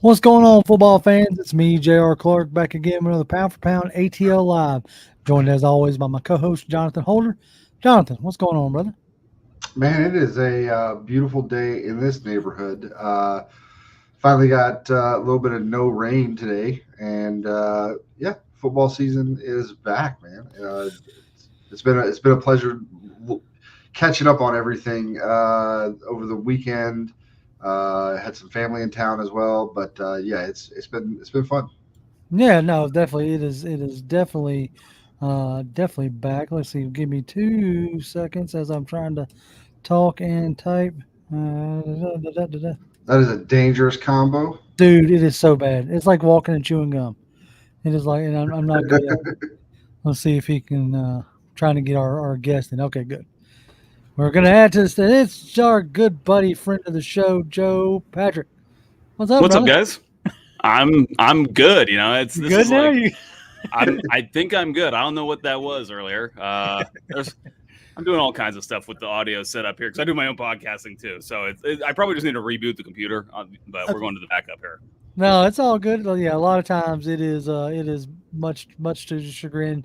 What's going on, football fans? It's me, J.R. Clark, back again with another Pound for Pound ATL Live. Joined as always by my co-host Jonathan Holder. Jonathan, what's going on, brother? Man, it is a beautiful day in this neighborhood. Finally got a little bit of no rain today, and yeah, football season is back, man. It's been a pleasure catching up on everything over the weekend. Had some family in town as well, but yeah, it's been fun. Yeah, no, definitely. It is definitely, definitely back. Let's see. Give me 2 seconds as I'm trying to talk and type. Da, da, da, da, da. That is a dangerous combo. Dude, it is so bad. It's like walking and chewing gum. It is like, and I'm not good at it. Let's see if he can. Trying to get our guest in. Okay, good. We're gonna add to this. It's our good buddy, friend of the show, Joe Patrick. What's up, What's up, brother? guys? I'm good. It's You this good is now? like You I think I'm good. I don't know what that was earlier. I'm doing all kinds of stuff with the audio set up here because I do my own podcasting too. So I probably just need to reboot the computer, but we're going to the backup here. no, it's all good. Well, yeah, a lot of times it is much to your chagrin.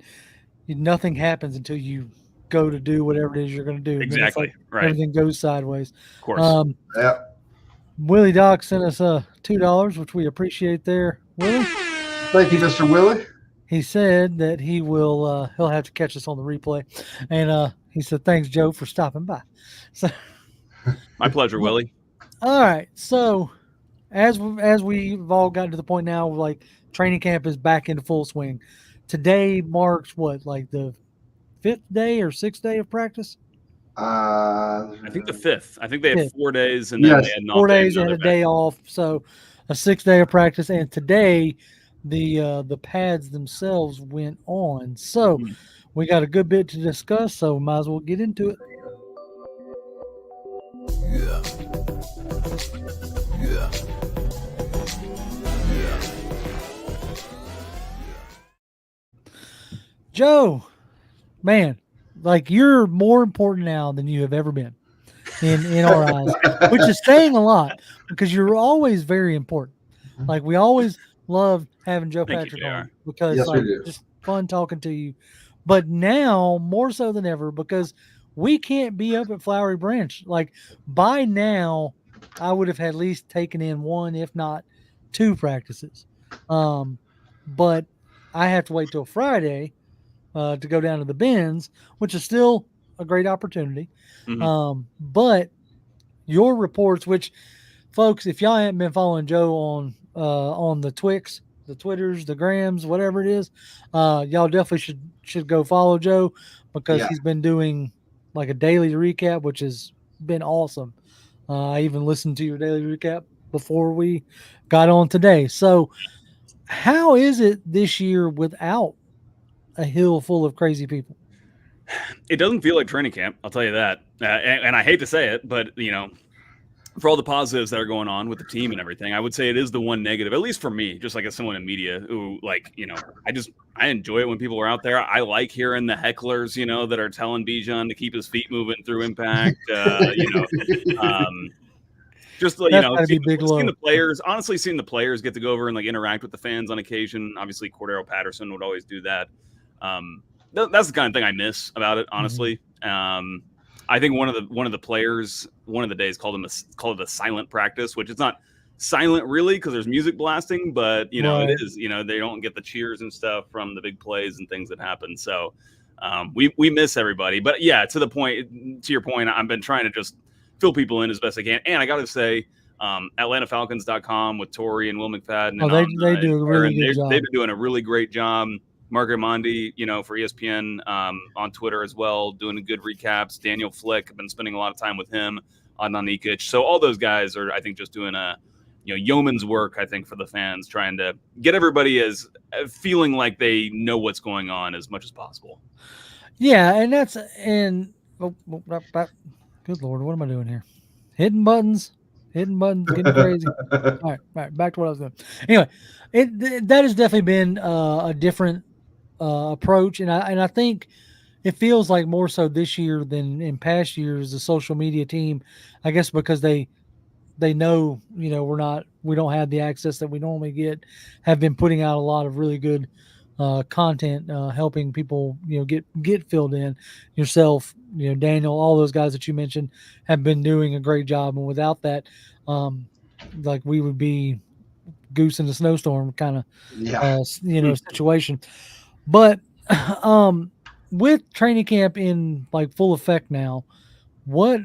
Nothing happens until you go to do whatever it is you're going to do, and then it's like Exactly. Right. Of everything goes sideways. course. Yeah. Willie Doc sent us $2, which we appreciate there, Willie. Thank you, Mr. Willie. He said that he'll have to catch us on the replay, and he said thanks, Joe, for stopping by. So, My pleasure, Willie. all right, so as we've all gotten to the point now, like training camp is back into full swing. Today marks what, like the fifth day or sixth day of practice? I think the fifth. I think they had Fifth. 4 days, and then Yes. they had an off 4 days day, and a another day. day off, so a sixth day of practice. And today, the pads themselves went on. So Mhm. we got a good bit to discuss. So might as well get into it. Joe, man, like you're more important now than you have ever been in our eyes, which is saying a lot because you're always very important. Like we always love having Joe Thank you, Patrick JR. on because Yes, we like do. just fun talking to you. But now more so than ever because we can't be up at Flowery Branch. Like by now, I would have at least taken in one, if not two practices. Um, but I have to wait till Friday to go down to the bins, which is still a great opportunity. Mhm. But your reports, which folks, if y'all haven't been following Joe on the Twix, the Twitters, the Grams, whatever it is, y'all definitely should go follow Joe because Yeah. he's been doing like a daily recap, which has been awesome. I even listened to your daily recap before we got on today. So, how is it this year without a hill full of crazy people? It doesn't feel like training camp. I'll tell you that. And I hate to say it, but for all the positives that are going on with the team and everything, I would say it is the one negative, at least for me, just like as someone in media who I enjoy it when people are out there. I like hearing the hecklers, that are telling Bijan to keep his feet moving through impact, just That's got to be big seeing low. the players, honestly, seeing the players get to go over and like interact with the fans on occasion. Obviously, Cordero Patterson would always do that. That's the kind of thing I miss about it, honestly. I think one of the players one of the days called it a silent practice, which it's not silent really because there's music blasting, but Right. it is. They don't get the cheers and stuff from the big plays and things that happen. So we miss everybody, but yeah, to your point, I've been trying to just fill people in as best I can, and I got to say. AtlantaFalcons.com with Tori and Will McFadden Oh, and they do a really good they've job. been doing a really great job. Mark Raimondi, for ESPN on Twitter as well, doing good recaps. Daniel Flick, I've been spending a lot of time with him. Adnan Ikic. So all those guys are, I think, just doing a yeoman's work, I think, for the fans, trying to get everybody as feeling like they know what's going on as much as possible. Yeah, good Lord, what am I doing here? Hitting buttons, getting crazy. All right, back to what I was doing. Anyway, that has definitely been a different approach, and I think it feels like more so this year than in past years. The social media team, I guess, because they know, we don't have the access that we normally get, have been putting out a lot of really good content, helping people, get filled in. Yourself, Daniel, all those guys that you mentioned have been doing a great job. And without that, um, like we would be goose in the snowstorm kind of, Yeah. situation. But um, with training camp in like full effect now, what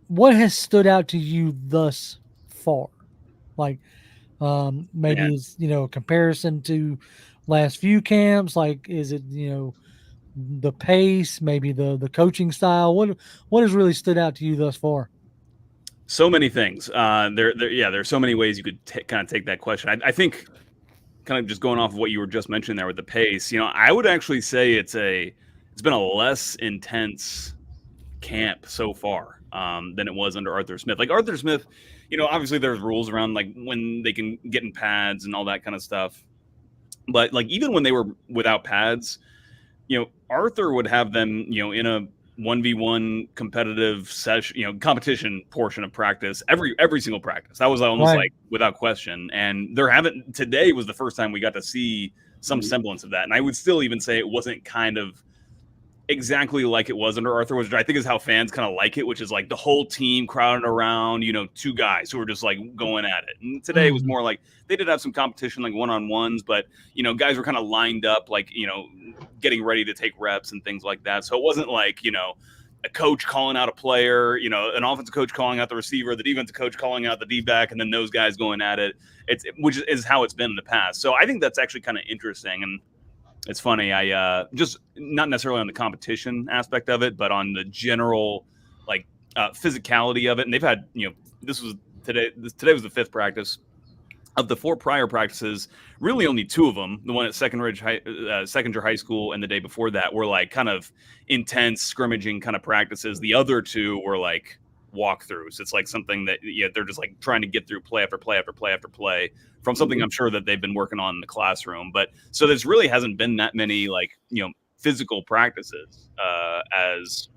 what has stood out to you thus far? Like, maybe Man, it's, a comparison to last few camps. Like, is it, the pace, maybe the coaching style? What has really stood out to you thus far? so many things. Yeah, there's so many ways you could kind of take that question. I think kind of just going off of what you were just mentioning there with the pace, I would actually say it's been a less intense camp so far than it was under Arthur Smith. Like Arthur Smith, obviously there's rules around like when they can get in pads and all that kind of stuff. But like even when they were without pads, Arthur would have them, in a 1v1 competitive session, competition portion of practice every single practice. That was almost Right. like without question. And today was the first time we got to see some semblance of that. And I would still even say it wasn't kind of exactly like it was under Arthur, which I think is how fans kind of like it, which is like the whole team crowded around, two guys who were just like going at it. And today was Mhm. more like they did have some competition, like one-on-ones, but guys were kind of lined up, like, getting ready to take reps and things like that. So it wasn't like, a coach calling out a player, an offensive coach calling out the receiver, the defensive coach calling out the D-back, and then those guys going at it. Which is how it's been in the past. So I think that's actually kind of interesting. And it's funny. I just not necessarily on the competition aspect of it, but on the general like physicality of it. And they've had, this was today. Today was the fifth practice of the four prior practices. Really, only two of them, the one at Secondary High School, and the day before that, were like kind of intense scrimmaging kind of practices. The other two were like walkthroughs. It's like something that they're just like trying to get through play after play after play after play from something I'm sure that they've been working on in the classroom. But so there's really hasn't been that many like physical practices as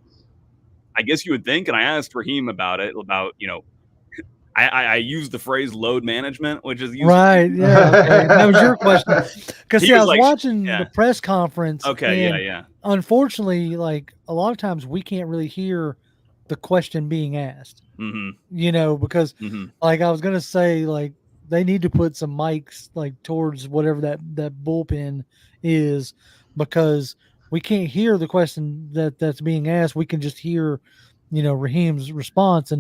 I guess you would think. And I asked Raheem about it, about I used the phrase load management, which is used. Right. Yeah. Okay. That was your question. Because He see, I was was like, watching the yeah, press conference, okay, yeah, and yeah, unfortunately, like a lot of times we can't really hear the question being asked. mm-hmm, Because mm-hmm, like I was gonna say, like they need to put some mics like towards whatever that bullpen is, because we can't hear the question that's being asked. We can just hear, Raheem's response.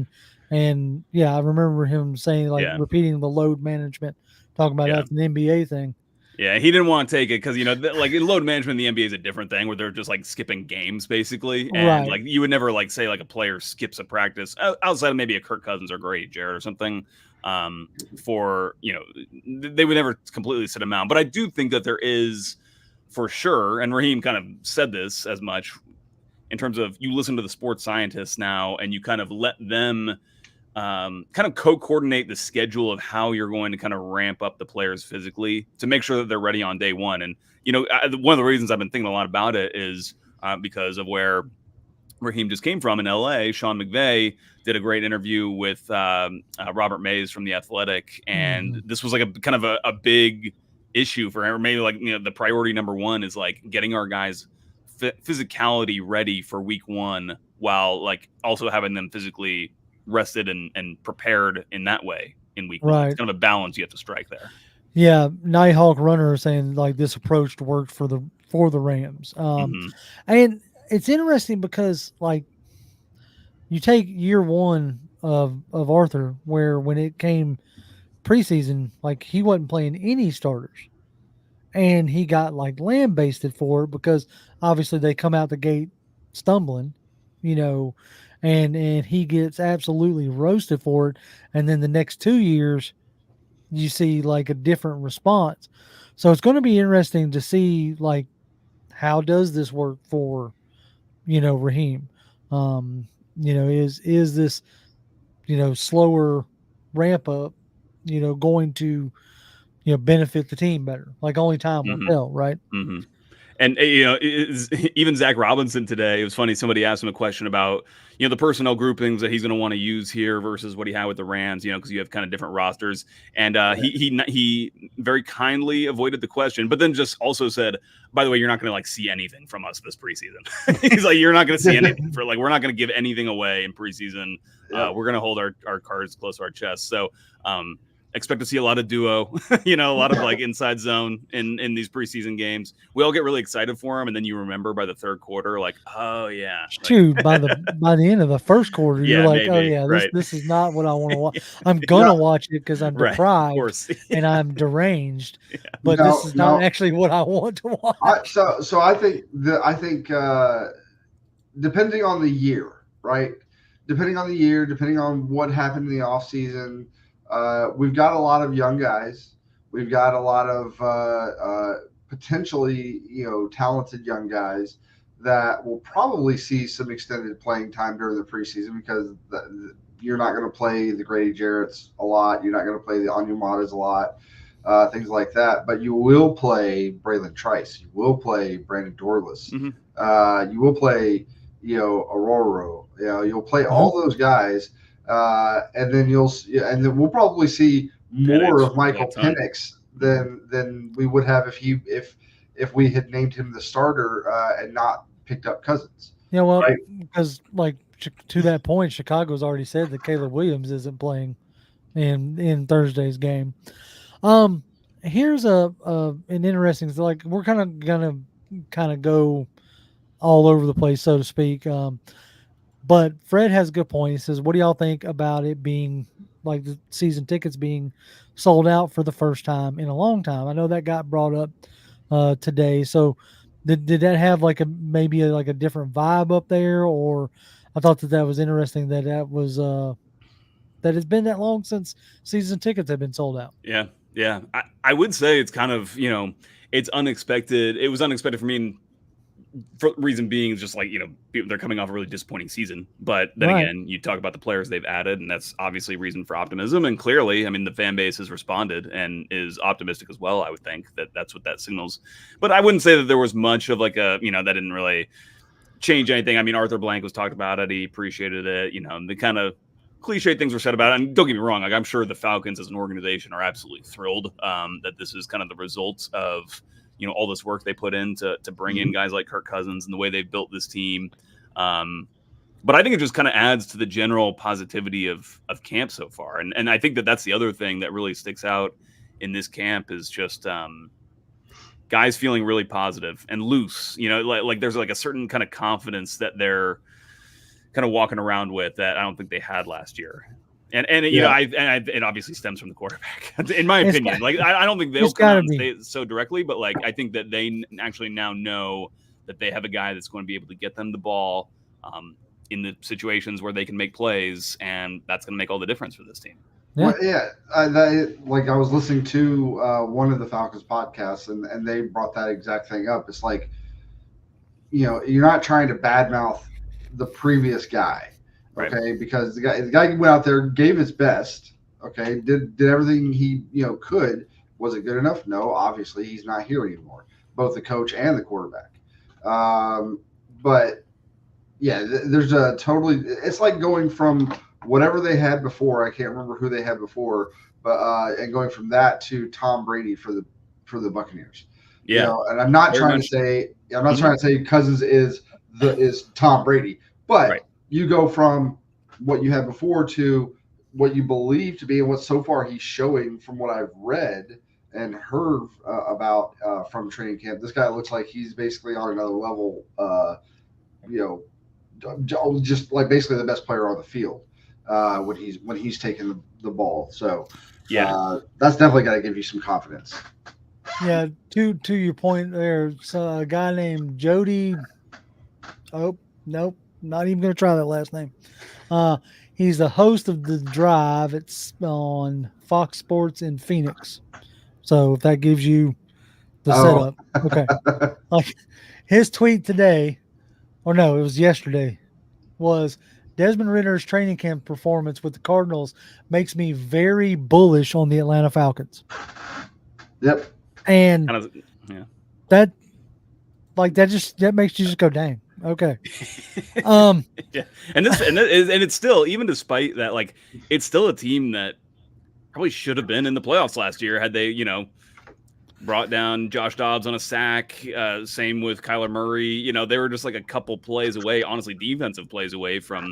And yeah, I remember him saying, like, yeah. repeating the load management, talking about Yeah. that's an NBA thing. Yeah, he didn't want to take it because like load management in the NBA is a different thing where they're just like skipping games basically, and Right. like you would never like say like a player skips a practice outside of maybe a Kirk Cousins or Grady Jarrett or something. For they would never completely sit him out, but I do think that there is for sure, and Raheem kind of said this as much in terms of you listen to the sports scientists now and you kind of let them kind of co-coordinate the schedule of how you're going to kind of ramp up the players physically to make sure that they're ready on day one. And, one of the reasons I've been thinking a lot about it is because of where Raheem just came from in LA. Sean McVay did a great interview with Robert Mays from The Athletic. And Hmm. this was like a kind of a big issue for him. Maybe like, the priority number one is like getting our guys physicality ready for week one while like also having them physically rested and prepared in that way in week one. It's Right. kind of a balance you have to strike there. Yeah, Nighthawk Runner is saying like this approach worked for the Rams. Mm-hmm. And it's interesting because like you take year one of Arthur, where when it came preseason, like he wasn't playing any starters, and he got like lambasted for it because obviously they come out the gate stumbling, you know, and he gets absolutely roasted for it, and then the next 2 years you see like a different response. So it's going to be interesting to see like how does this work for Raheem. Um, is this slower ramp up going to benefit the team better? Like only time will Mm-hmm. tell, right? Mm-hmm. And even Zach Robinson today, it was funny. Somebody asked him a question about the personnel groupings that he's going to want to use here versus what he had with the Rams. Because you have kind of different rosters. And he very kindly avoided the question, but then just also said, "By the way, you're not going to like see anything from us this preseason." He's like, "You're not going to see anything we're not going to give anything away in preseason. We're going to hold our cards close to our chest." So. Expect to see a lot of duo, a lot of like inside zone in these preseason games. We all get really excited for them, and then you remember by the third quarter, like, oh yeah, shoot, by the end of the first quarter, you're like, maybe. Oh yeah, this is not what I want to watch. I'm gonna watch it because I'm deprived, of course. And I'm deranged, but this is not actually what I want to watch. So I think depending on the year, right? Depending on the year, depending on what happened in the off season. We've got a lot of young guys. We've got a lot of potentially, talented young guys that will probably see some extended playing time during the preseason because you're not going to play the Grady Jarrett's a lot. You're not going to play the Onyematas a lot, things like that. But you will play Braylon Trice. You will play Brandon Dorless. Mm-hmm. You will play, Aurora. You'll play all those guys. And then we'll probably see more of Michael Penix than we would have if we had named him the starter and not picked up Cousins. Yeah, well, right? Because like to that point, Chicago's already said that Caleb Williams isn't playing in Thursday's game. Here's an interesting, like we're kind of gonna go all over the place, so to speak. But Fred has a good point. He says, what do y'all think about it being like the season tickets being sold out for the first time in a long time? I know that got brought up today. So did that have like maybe a different vibe up there? Or I thought that was interesting that was that it's been that long since season tickets have been sold out. Yeah. Yeah. I would say it's kind of, it's unexpected. It was unexpected for me. For reason being is just like, they're coming off a really disappointing season. But then again, you talk about the players they've added, and that's obviously reason for optimism. And clearly, I mean, the fan base has responded and is optimistic as well. I would think that's what that signals. But I wouldn't say that there was much of like that didn't really change anything. I mean, Arthur Blank was talked about it. He appreciated it. The kind of cliche things were said about it. And don't get me wrong. Like, I'm sure the Falcons as an organization are absolutely thrilled that this is kind of the results of all this work they put in to bring in guys like Kirk Cousins and the way they've built this team. But I think it just kind of adds to the general positivity of camp so far. And I think that's the other thing that really sticks out in this camp is just guys feeling really positive and loose, like there's like a certain kind of confidence that they're kind of walking around with that I don't think they had last year. And it obviously stems from the quarterback, in my opinion. Like I don't think they'll come out and say it so directly, but like I think that they actually now know that they have a guy that's going to be able to get them the ball in the situations where they can make plays, and that's going to make all the difference for this team. Yeah, I was listening to one of the Falcons podcasts, and they brought that exact thing up. It's like, you're not trying to badmouth the previous guy. Right. Okay, because the guy went out there, gave his best. Okay, did everything he could. Was it good enough? No, obviously he's not here anymore. Both the coach and the quarterback. But yeah, there's a totally. It's like going from whatever they had before. I can't remember who they had before, but and going from that to Tom Brady for the Buccaneers. Yeah, and I'm not trying to say Cousins is Tom Brady, but. Right. You go from what you had before to what you believe to be and what so far he's showing from what I've read and heard about from training camp. This guy looks like he's basically on another level, just like basically the best player on the field when he's taking the ball. So that's definitely got to give you some confidence. Yeah, to your point there, so a guy named Jody. Oh, nope. Not even going to try that last name. He's the host of The Drive. It's on Fox Sports in Phoenix. So if that gives you the setup. Okay. Like his tweet today, or no, it was yesterday, was Desmond Ritter's training camp performance with the Cardinals makes me very bullish on the Atlanta Falcons. Yep. And that Like that makes you just go, dang, okay. Um, Yeah, and it's still, even despite that, like, it's still a team that probably should have been in the playoffs last year had they, brought down Josh Dobbs on a sack. Same with Kyler Murray. They were just like a couple plays away, honestly, defensive plays away from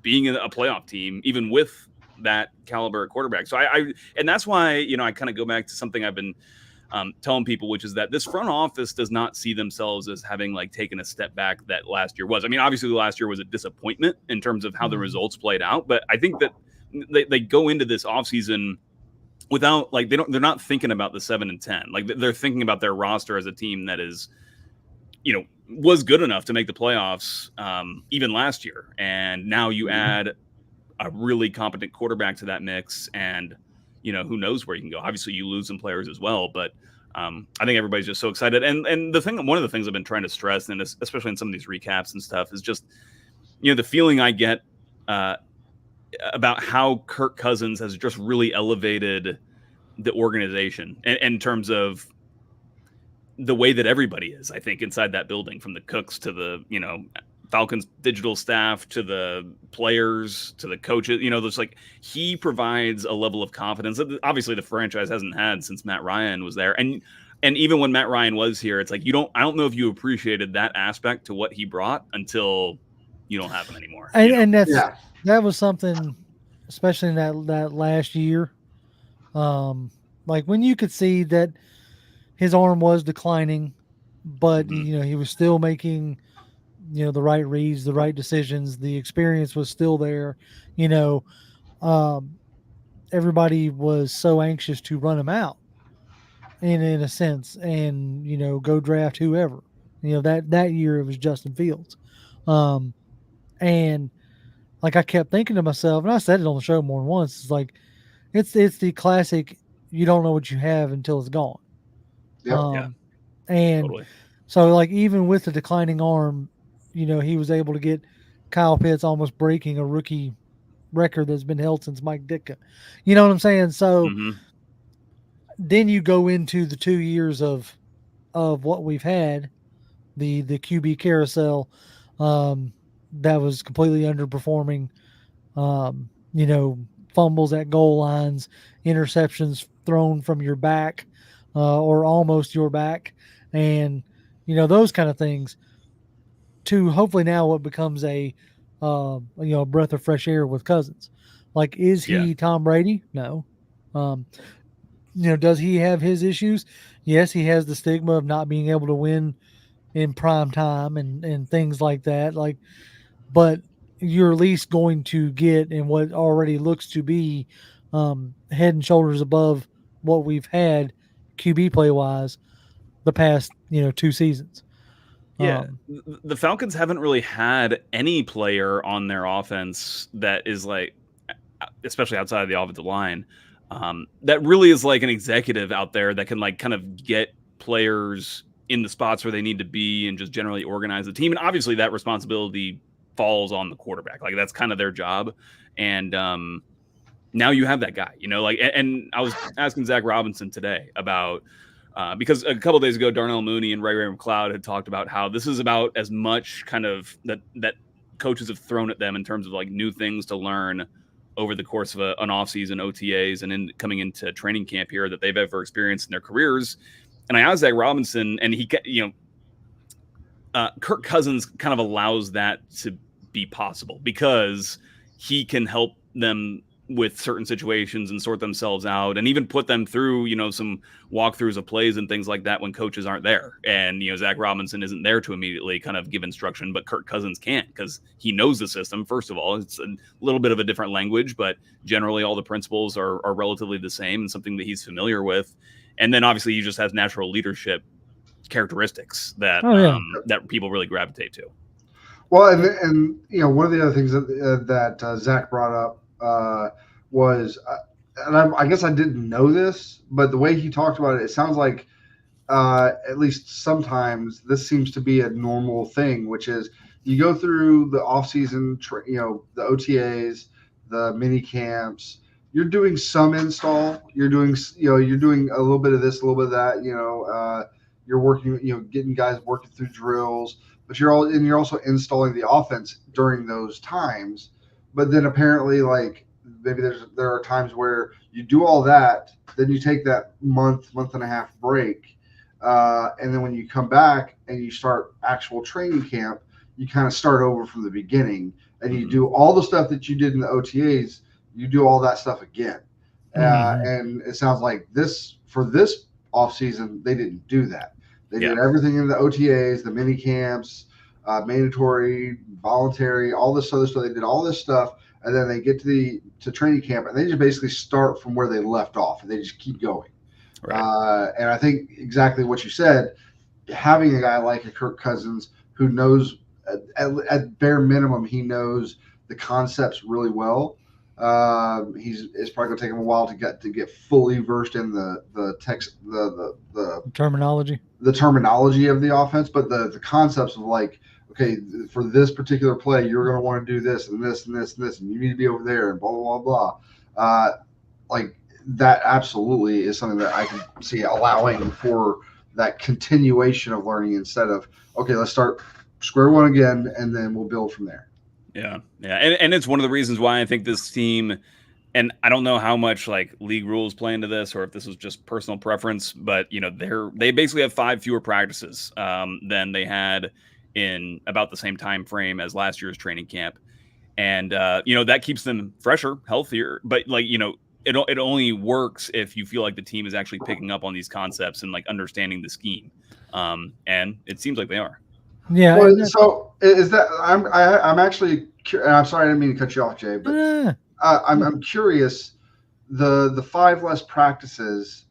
being a playoff team, even with that caliber quarterback. So and that's why, I kind of go back to something I've been telling people, which is that this front office does not see themselves as having like taken a step back that last year was. I mean, obviously last year was a disappointment in terms of how the results played out, but I think that they go into this offseason without, like, they're not thinking about the 7 and 10. Like, they're thinking about their roster as a team that is, was good enough to make the playoffs even last year. And now you add a really competent quarterback to that mix, and who knows where you can go. Obviously you lose some players as well, but I think everybody's just so excited. And one of the things I've been trying to stress, and especially in some of these recaps and stuff, is just the feeling I get about how Kirk Cousins has just really elevated the organization in terms of the way that everybody is, I think, inside that building, from the cooks to the, Falcons digital staff, to the players, to the coaches. There's like, he provides a level of confidence that obviously the franchise hasn't had since Matt Ryan was there. And even when Matt Ryan was here, it's like, I don't know if you appreciated that aspect to what he brought until you don't have him anymore. And that was something, especially in that last year. Like, when you could see that his arm was declining, but he was still making the right reads, the right decisions, the experience was still there. Everybody was so anxious to run him out in a sense, and go draft whoever. That year it was Justin Fields. And like, I kept thinking to myself, and I said it on the show more than once, it's like, it's the classic, you don't know what you have until it's gone. Yep. And totally. So, like, even with the declining arm, he was able to get Kyle Pitts almost breaking a rookie record that's been held since Mike Ditka. You know what I'm saying? So then you go into the 2 years of what we've had, the QB carousel, that was completely underperforming. Fumbles at goal lines, interceptions thrown from your back, or almost your back, and those kind of things, to hopefully now what becomes a breath of fresh air with Cousins. Like, is he Tom Brady? No. Does he have his issues? Yes, he has the stigma of not being able to win in prime time and things like that. Like, but you're at least going to get in what already looks to be head and shoulders above what we've had QB play wise the past 2 seasons. Yeah, the Falcons haven't really had any player on their offense that is like, especially outside of the offensive line, that really is like an executive out there that can like kind of get players in the spots where they need to be and just generally organize the team. And obviously that responsibility falls on the quarterback. Like, that's kind of their job. And now you have that guy, and I was asking Zach Robinson today about, because a couple of days ago, Darnell Mooney and Ray McLeod had talked about how this is about as much kind of that coaches have thrown at them in terms of like new things to learn over the course of an offseason, OTAs, and coming into training camp here, that they've ever experienced in their careers. And I asked Zach Robinson, and he, Kirk Cousins kind of allows that to be possible because he can help them with certain situations and sort themselves out, and even put them through, some walkthroughs of plays and things like that when coaches aren't there. And, Zach Robinson isn't there to immediately kind of give instruction, but Kirk Cousins can, because he knows the system. First of all, it's a little bit of a different language, but generally all the principles are relatively the same and something that he's familiar with. And then obviously he just has natural leadership characteristics that, that people really gravitate to. Well, and one of the other things that Zach brought up was, and I guess I didn't know this, but the way he talked about it, it sounds like at least sometimes this seems to be a normal thing, which is you go through the off-season, the OTAs, the mini camps. You're doing some install. You're doing a little bit of this, a little bit of that. you're working, getting guys working through drills, but you're also installing the offense during those times. But then apparently, like maybe there are times where you do all that, then you take that month and a half break, and then when you come back and you start actual training camp, you kind of start over from the beginning, and you do all the stuff that you did in the OTAs. You do all that stuff again, and it sounds like this off season they didn't do that. They did everything in the OTAs, the mini camps, mandatory, voluntary, all this other stuff. They did all this stuff, and then they get to training camp, and they just basically start from where they left off, and they just keep going. Right. And I think exactly what you said, having a guy like a Kirk Cousins who knows at bare minimum, he knows the concepts really well. It's probably going to take him a while to get fully versed in the text, the terminology of the offense, but the concepts of like, okay, for this particular play, you're going to want to do this and this and this and this, and you need to be over there and blah blah blah blah. Like that absolutely is something that I can see allowing for that continuation of learning instead of, okay, let's start square one again and then we'll build from there. Yeah. And it's one of the reasons why I think this team, and I don't know how much like league rules play into this or if this was just personal preference, but they basically have 5 fewer practices than they had in about the same time frame as last year's training camp. And that keeps them fresher, healthier, but it only works if you feel like the team is actually picking up on these concepts and like understanding the scheme. And it seems like they are. Yeah. Well, so is that I'm actually, and I'm sorry, I didn't mean to cut you off, Jay, but I'm curious. The 5 less practices.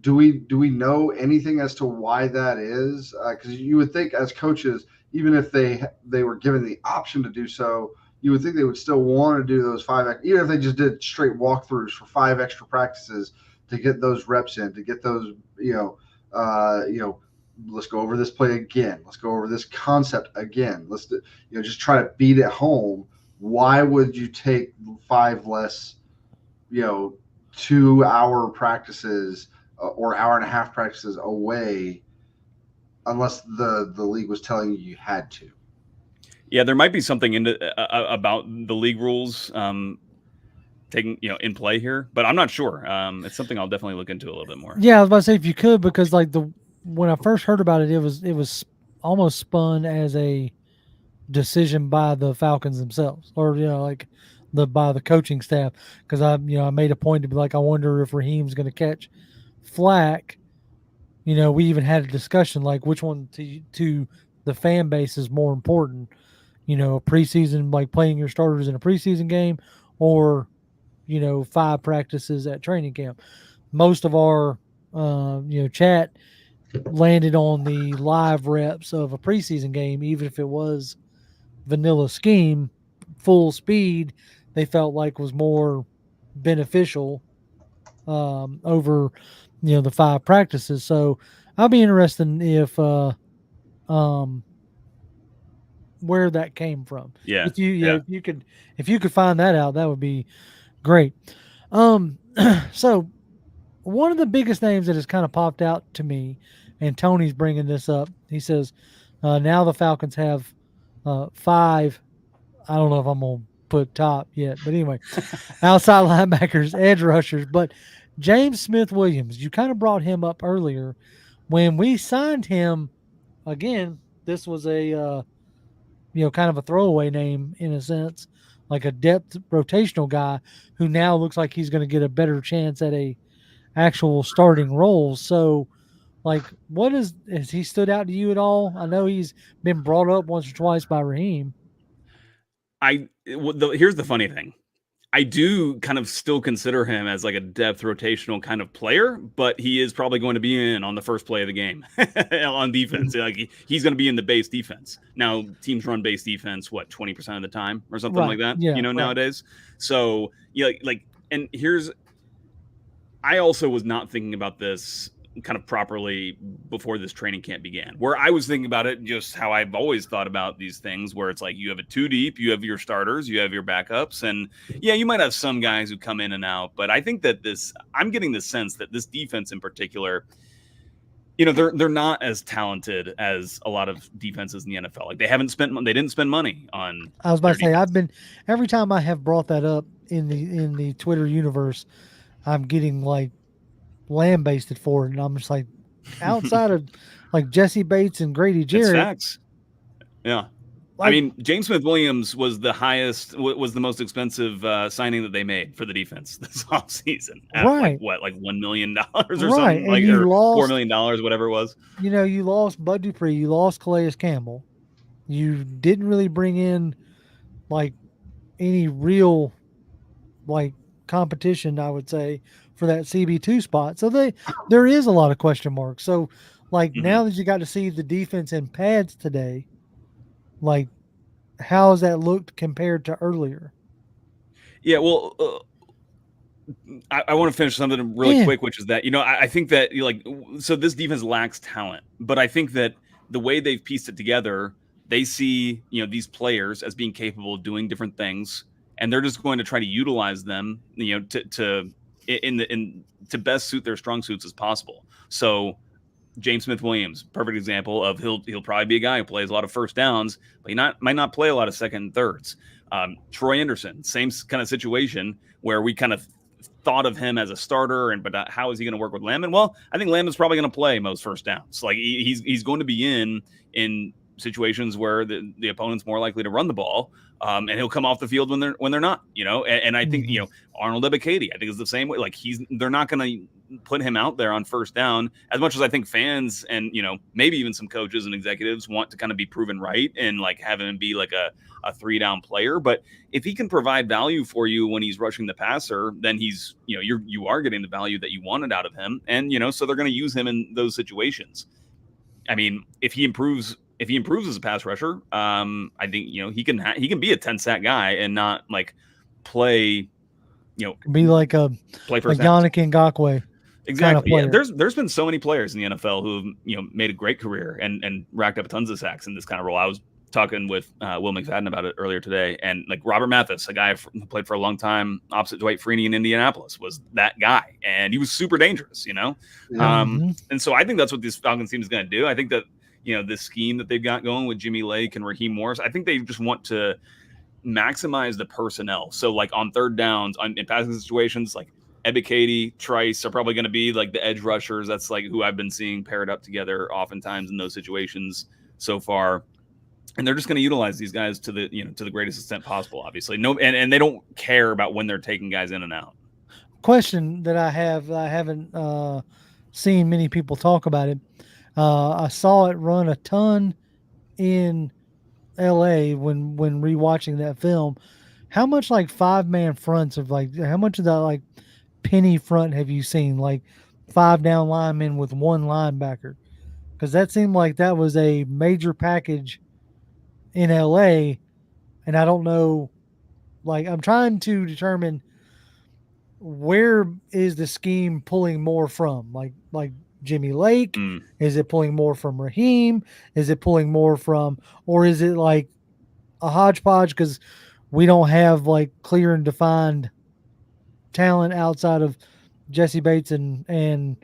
Do we know anything as to why that is? Because you would think as coaches, even if they were given the option to do so, you would think they would still want to do those 5, even if they just did straight walkthroughs for 5 extra practices to get those reps in, to get those, let's go over this play again. Let's go over this concept again. Let's just try to beat it home. Why would you take 5 less, 2-hour practices or hour and a half practices away, unless the league was telling you had to? Yeah, there might be something about the league rules taking in play here, but I'm not sure. It's something I'll definitely look into a little bit more. Yeah, I was about to say if you could, because like when I first heard about it, it was almost spun as a decision by the Falcons themselves, or by the coaching staff. Because I made a point to be like, I wonder if Raheem's going to catch flack. We even had a discussion like which one to the fan base is more important. A preseason, like playing your starters in a preseason game, or 5 practices at training camp. Most of our chat landed on the live reps of a preseason game, even if it was vanilla scheme, full speed. They felt like was more beneficial over the 5 practices. So I'll be interested if where that came from. Yeah. If you could find that out, that would be great. So one of the biggest names that has kind of popped out to me, and Tony's bringing this up. He says now the Falcons have 5. I don't know if I'm gonna put top yet, but anyway, outside linebackers, edge rushers. But James Smith-Williams, you kind of brought him up earlier when we signed him. Again, this was a kind of a throwaway name in a sense, like a depth rotational guy who now looks like he's going to get a better chance at a actual starting role. So, like, has he stood out to you at all? I know he's been brought up once or twice by Raheem. Here's the funny thing. I do kind of still consider him as like a depth rotational kind of player, but he is probably going to be in on the first play of the game on defense. Like he's going to be in the base defense. Now teams run base defense, 20% of the time or something like that, nowadays. So and I also was not thinking about this kind of properly before this training camp began, where I was thinking about it just how I've always thought about these things, where it's like you have a 2 deep, you have your starters, you have your backups, and you might have some guys who come in and out, but I think that I'm getting the sense that this defense in particular, they're not as talented as a lot of defenses in the NFL. Like they didn't spend money on. I was about to their say, defense. every time I have brought that up in the Twitter universe, I'm getting like lambasted for it, and I'm just like, outside of like Jesse Bates and Grady It's Jarrett, facts. Yeah. I like mean, James Smith-Williams was the most expensive signing that they made for the defense this offseason at right, like $1 million or right, something, and like, you or $4 lost, million, whatever it was. you lost Bud Dupree, you lost Calais Campbell, you didn't really bring in like any real like competition, I would say, for that CB2 spot. So there is a lot of question marks. So like Mhm. now that you got to see the defense in pads today, like how has that looked compared to earlier? Yeah, well, I want to finish something really Yeah, quick, which is that I think that so this defense lacks talent, but I think that the way they've pieced it together, they see these players as being capable of doing different things, and they're just going to try to utilize them, to best suit their strong suits as possible. So James Smith-Williams, perfect example of he'll probably be a guy who plays a lot of first downs, but he might not play a lot of second and thirds. Troy Anderson, same kind of situation where we kind of thought of him as a starter, but how is he going to work with Lamb? Well, I think Lamb is probably going to play most first downs. Like he's going to be in situations where the opponent's more likely to run the ball, and he'll come off the field when they're not. And I think Arnold Ebiketie, I think is the same way. Like they're not going to put him out there on first down as much as I think fans and maybe even some coaches and executives want to kind of be proven right and like have him be like a 3-down player. But if he can provide value for you when he's rushing the passer, then he's you are getting the value that you wanted out of him, and so they're going to use him in those situations. I mean, if he improves as a pass rusher, I think he can be a 10-sack guy and not like play be like play a first downs. Yannick Ngakoue kind of Exactly. player. Yeah. There's been so many players in the NFL who have made a great career and racked up tons of sacks in this kind of role. I was talking with Will McFadden about it earlier today, and like Robert Mathis, a guy who played for a long time opposite Dwight Freeney in Indianapolis, was that guy, and he was super dangerous. Yeah. And so I think that's what this Falcons team is going to do. I think that this scheme that they've got going with Jimmy Lake and Raheem Morris, I think they just want to maximize the personnel. So like on third downs in passing situations, like Ebiketie, Trice are probably going to be like the edge rushers. That's like who I've been seeing paired up together oftentimes in those situations so far. And they're just going to utilize these guys to the greatest extent possible, obviously. And they don't care about when they're taking guys in and out. Question that I haven't seen many people talk about it. I saw it run a ton in LA when rewatching that film. How much like 5-man fronts of like how much of that like penny front have you seen? Like 5 down linemen with 1 linebacker? Because that seemed like that was a major package in LA, and I don't know. Like I'm trying to determine where is the scheme pulling more from? Like Jimmy Lake? Is it pulling more from Raheem? Is it pulling more from, or is it like a hodgepodge because we don't have like clear and defined talent outside of Jesse Bates and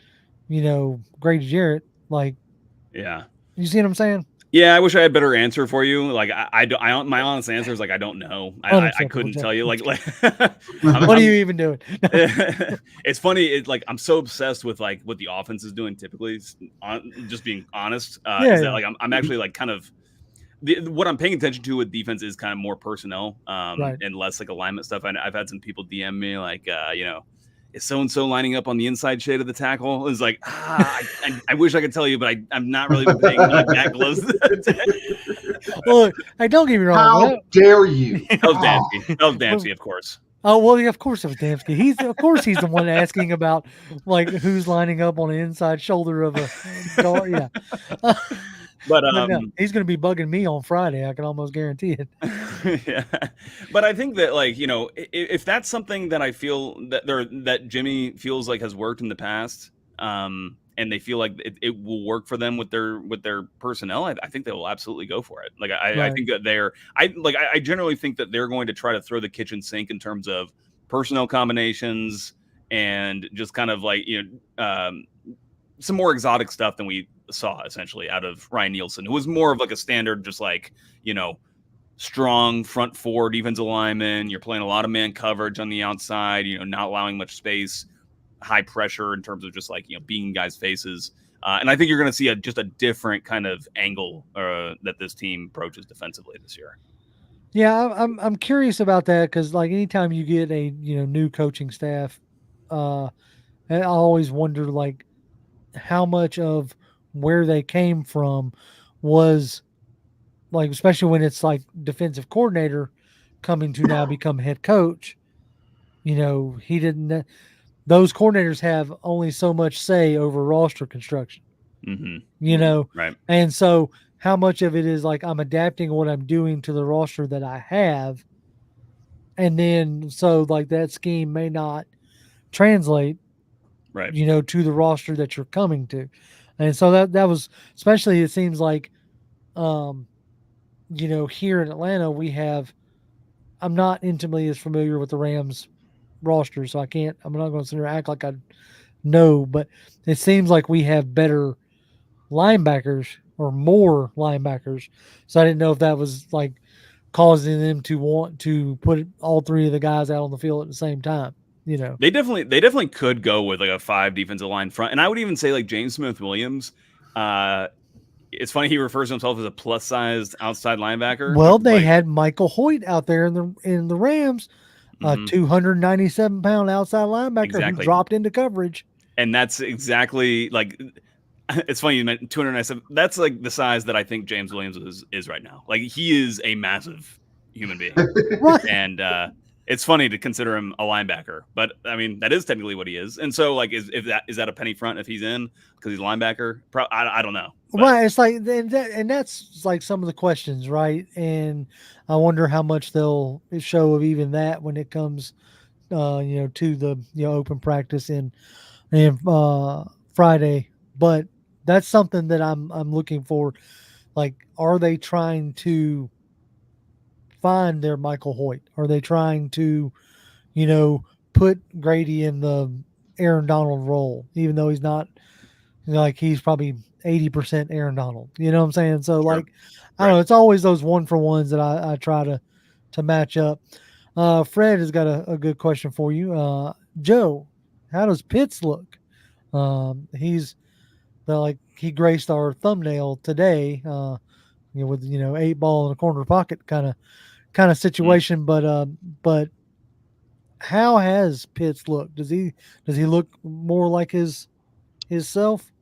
Grady Jarrett? Like, yeah, you see what I'm saying? Yeah, I wish I had a better answer for you. Like my honest answer is like I don't know. I couldn't tell you. Like what are you even doing? It's funny. It's like I'm so obsessed with like what the offense is doing. Typically, just being honest, is that like I'm actually like kind of what I'm paying attention to with defense is kind of more personnel and less like alignment stuff. I've had some people DM me like is so-and-so lining up on the inside shade of the tackle? It's like, I wish I could tell you, but I'm not really paying like that close attention. Well, hey, don't get me wrong. How dare you? That was Damsey, of course. Oh, well, of course it was Damsey. He's the one asking about like who's lining up on the inside shoulder of a guard. Yeah. But no, he's going to be bugging me on Friday. I can almost guarantee it. Yeah, but I think that like if that's something that I feel that Jimmy feels like has worked in the past, and they feel like it will work for them with their personnel, I think they will absolutely go for it. Like I think that I generally think that they're going to try to throw the kitchen sink in terms of personnel combinations and just kind of like some more exotic stuff than we saw essentially out of Ryan Nielsen, who was more of like a standard, just like, strong front four defensive lineman. You're playing a lot of man coverage on the outside, not allowing much space, high pressure in terms of just like, being in guys' faces. And I think you're going to see just a different kind of angle that this team approaches defensively this year. Yeah, I'm curious about that because like anytime you get a new coaching staff, I always wonder like how much of where they came from was like, especially when it's like defensive coordinator coming to now become head coach. He didn't. Those coordinators have only so much say over roster construction. Right. And so how much of it is like I'm adapting what I'm doing to the roster that I have, and then so like that scheme may not translate, right, to the roster that you're coming to. And so that was, especially it seems like here in Atlanta I'm not intimately as familiar with the Rams roster, so I'm not going to sit here and act like I know, but it seems like we have better linebackers or more linebackers. So I didn't know if that was like causing them to want to put all three of the guys out on the field at the same time. They definitely could go with like a 5 defensive line front, and I would even say like James Smith-Williams. It's funny he refers to himself as a plus-sized outside linebacker. Well, they had Michael Hoyt out there in the Rams, a 297-pound outside linebacker who dropped into coverage. And that's exactly like, it's funny you mentioned 297. That's like the size that I think James Williams is right now. Like he is a massive human being, right? And it's funny to consider him a linebacker, but I mean that is technically what he is. And so like, is that a penny front if he's in because he's a linebacker? I don't know. But. Right. It's like and that's like some of the questions, right? And I wonder how much they'll show of even that when it comes, to the open practice and Friday. But that's something that I'm looking for. Like, are they trying to find their Michael Hoyt? Are they trying to, put Grady in the Aaron Donald role, even though he's not, like he's probably 80% Aaron Donald. You know what I'm saying? So like, I don't know. It's always those 1-for-1s that I try to match up. Fred has got a good question for you. Joe, how does Pitts look? He graced our thumbnail today, with 8 ball in a corner pocket kind of situation. But how has Pitts looked? Does he look more like his self?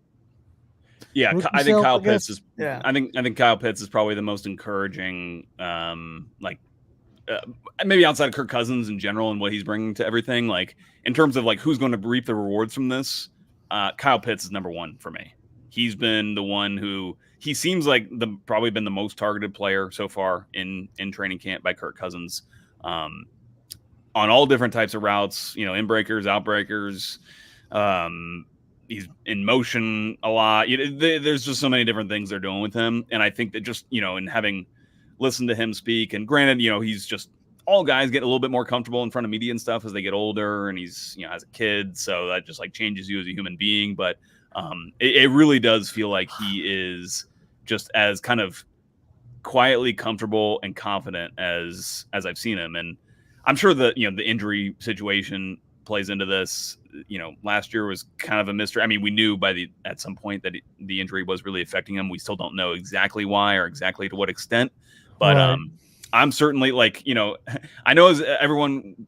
Yeah, I think Kyle Pitts is. Yeah, I think Kyle Pitts is probably the most encouraging. Maybe outside of Kirk Cousins in general and what he's bringing to everything. Like in terms of like who's going to reap the rewards from this, Kyle Pitts is number 1 for me. He's been the one who he seems like probably been the most targeted player so far in training camp by Kirk Cousins, on all different types of routes. In breakers, out breakers. He's in motion a lot. There's just so many different things they're doing with him. And I think that just, in having listened to him speak, and granted, he's just all guys get a little bit more comfortable in front of media and stuff as they get older, and he's, has a kid. So that just like changes you as a human being. But it really does feel like he is just as kind of quietly comfortable and confident as I've seen him. And I'm sure that, the injury situation plays into this. Last year was kind of a mystery. I mean, we knew at some point that the injury was really affecting him. We still don't know exactly why or exactly to what extent, but right. I'm certainly like, I know as everyone,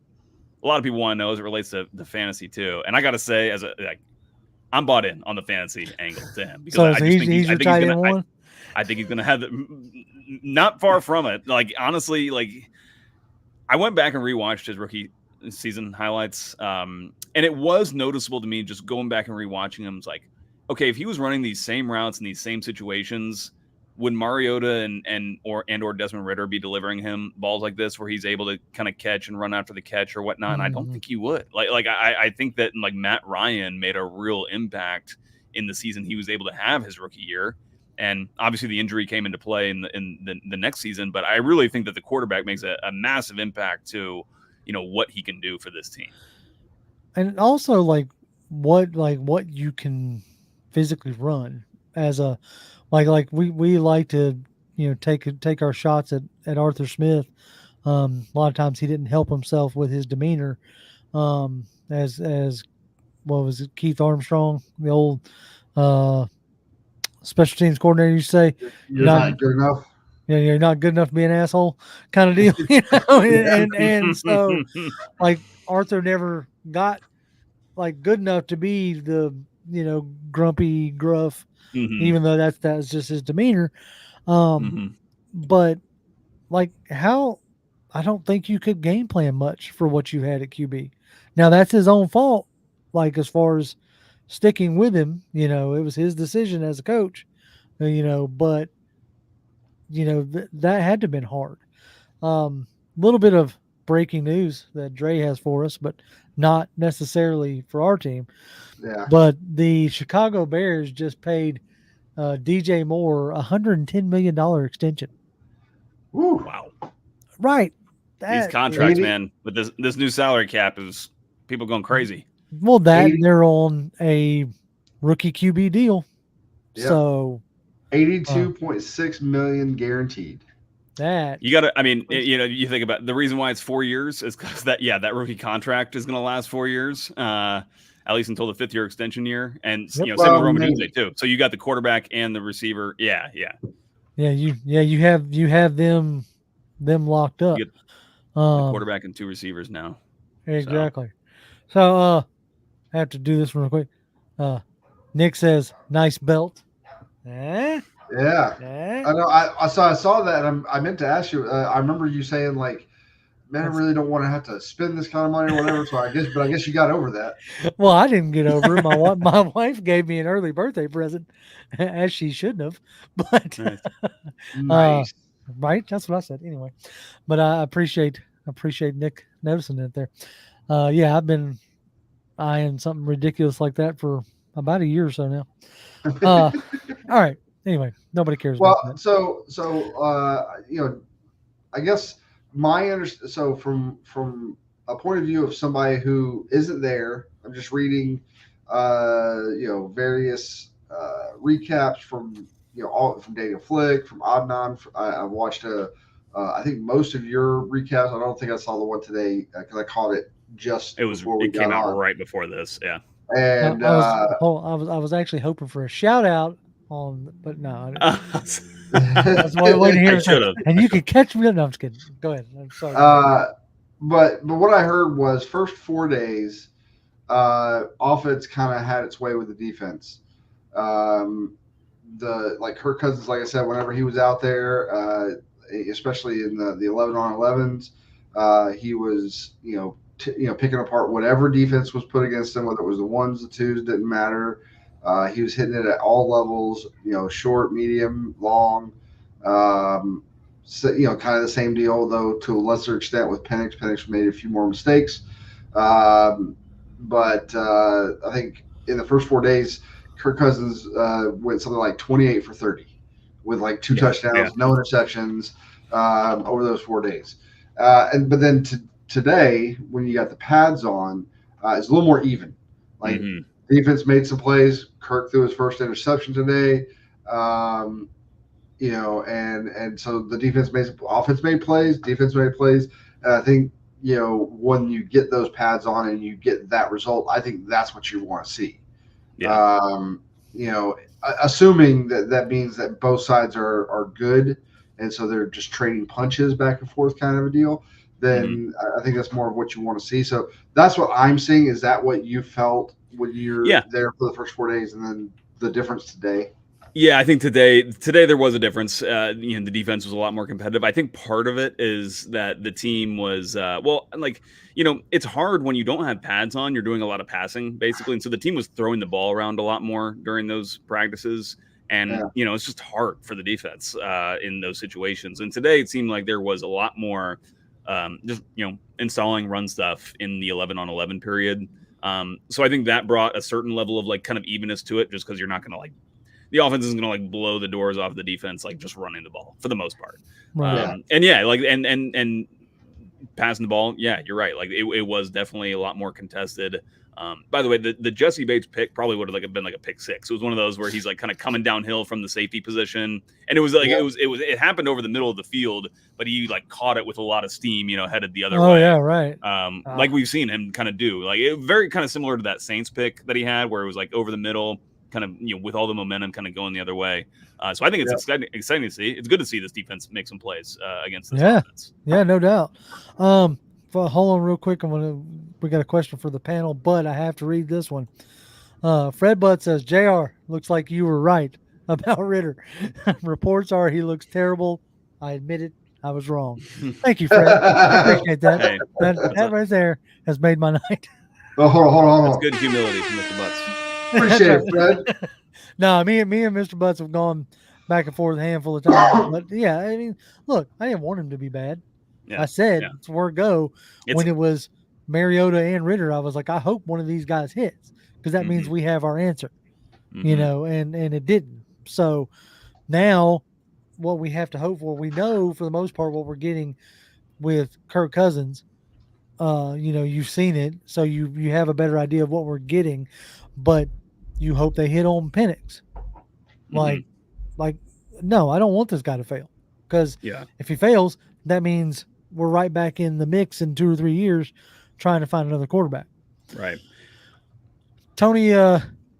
a lot of people want to know as it relates to the fantasy too. And I got to say, I'm bought in on the fantasy angle to him because I think he's going to have not far from it. Like, honestly, like I went back and rewatched his rookie season highlights. And it was noticeable to me just going back and rewatching him. It's like, okay, if he was running these same routes in these same situations, would Mariota or Desmond Ridder be delivering him balls like this where he's able to kind of catch and run after the catch or whatnot? And I don't think he would. I think that like Matt Ryan made a real impact in the season he was able to have his rookie year. And obviously the injury came into play in the next season, but I really think that the quarterback makes a massive impact to, what he can do for this team. And also what you can physically run as a like we like to take our shots at Arthur Smith. A lot of times he didn't help himself with his demeanor. As what was it, Keith Armstrong, the old uh, special teams coordinator, you say You're not good enough. you're not good enough to be an asshole kind of deal, and so like Arthur never got like good enough to be the grumpy gruff, even though that's just his demeanor. But like how I don't think you could game plan much for what you had at QB. Now that's his own fault. Like as far as sticking with him, it was his decision as a coach. But that had to have been hard. Little bit of breaking news that Dre has for us, but not necessarily for our team. Yeah. But the Chicago Bears just paid DJ Moore $110 million extension. Woo. Wow. Right. These contracts, man, with this new salary cap is people going crazy. Well, they're on a rookie QB deal. Yep. So $82.6 million guaranteed. That you got to, I mean, you think about the reason why it's 4 years is because that rookie contract is going to last 4 years, at least until the fifth year extension year. And, same with Roman Dunze too. So you got the quarterback and the receiver. Yeah. You have them locked up. You get the quarterback and two receivers now. Exactly. So I have to do this real quick. Nick says, nice belt. Yeah. I know. I saw that. And I meant to ask you. I remember you saying like, "Man, I really don't want to have to spend this kind of money or whatever." So I guess you got over that. Well, I didn't get over it. My wife gave me an early birthday present, as she shouldn't have. But nice. Right? That's what I said. Anyway, but I appreciate Nick noticing it there. I've been eyeing something ridiculous like that for about a year or so now. All right. Anyway, nobody cares. Well, about that. so I guess so from a point of view of somebody who isn't there, I'm just reading, various recaps from all from Daniel Flick, from Adnan. I watched I think most of your recaps. I don't think I saw the one today because I caught it just before it came out right before this. Yeah. And I was actually hoping for a shout out on, but no. That's why I wasn't here. And you could catch me. No, I'm just kidding. Go ahead. I'm sorry. But what I heard was first 4 days, offense kind of had its way with the defense. Kirk Cousins, like I said, whenever he was out there, especially in the 11-on-11s, he was picking apart whatever defense was put against him, whether it was the ones, the twos, didn't matter. He was hitting it at all levels, short, medium, long. Kind of the same deal, though, to a lesser extent with Penix. Penix made a few more mistakes. But I think in the first 4 days, Kirk Cousins went something like 28 for 30 with like two touchdowns, no interceptions over those 4 days. But then today, when you got the pads on, it's a little more even. Like defense made some plays. Kirk threw his first interception today. And so the offense made plays, defense made plays. And I think, when you get those pads on and you get that result, I think that's what you want to see. Yeah. Assuming that means that both sides are good. And so they're just trading punches back and forth kind of a deal. Then I think that's more of what you want to see. So that's what I'm seeing. Is that what you felt when you're there for the first 4 days, and then the difference today? Yeah, I think today there was a difference. The defense was a lot more competitive. I think part of it is that the team was it's hard when you don't have pads on. You're doing a lot of passing basically, and so the team was throwing the ball around a lot more during those practices. And it's just hard for the defense in those situations. And today it seemed like there was a lot more installing run stuff in the 11-on-11 period. So I think that brought a certain level of like kind of evenness to it, just because you're not going to the offense isn't going to blow the doors off the defense, just running the ball for the most part. Right. And passing the ball. Yeah, you're right. It was definitely a lot more contested. By the way, the Jesse Bates pick probably would have been like a pick six. It was one of those where he's like kind of coming downhill from the safety position, and it was like it happened over the middle of the field, but he like caught it with a lot of steam, headed the other way. Oh yeah, right. Like we've seen him kind of do, like very kind of similar to that Saints pick that he had, where it was like over the middle, kind of with all the momentum kind of going the other way. So I think it's exciting to see. It's good to see this defense make some plays against this offense. Yeah, no doubt. Hold on real quick. We got a question for the panel, but I have to read this one. Fred Butt says, JR, looks like you were right about Ritter. Reports are he looks terrible. I admit it. I was wrong. Thank you, Fred. I appreciate that. Hey, that right there has made my night. Oh, hold on. That's good humility from Mr. Butts. Appreciate it, Fred. No, me and Mr. Butts have gone back and forth a handful of times. But yeah, I mean, look, I didn't want him to be bad. Yeah, I said it's where it go. When it was Mariota and Ritter, I was like, I hope one of these guys hits, because that means we have our answer, and it didn't. So now what we have to hope for, we know for the most part what we're getting with Kirk Cousins. You've seen it, so you have a better idea of what we're getting, but you hope they hit on Penix. Like, no, I don't want this guy to fail, because if he fails, that means we're right back in the mix in 2 or 3 years trying to find another quarterback. Right. Tony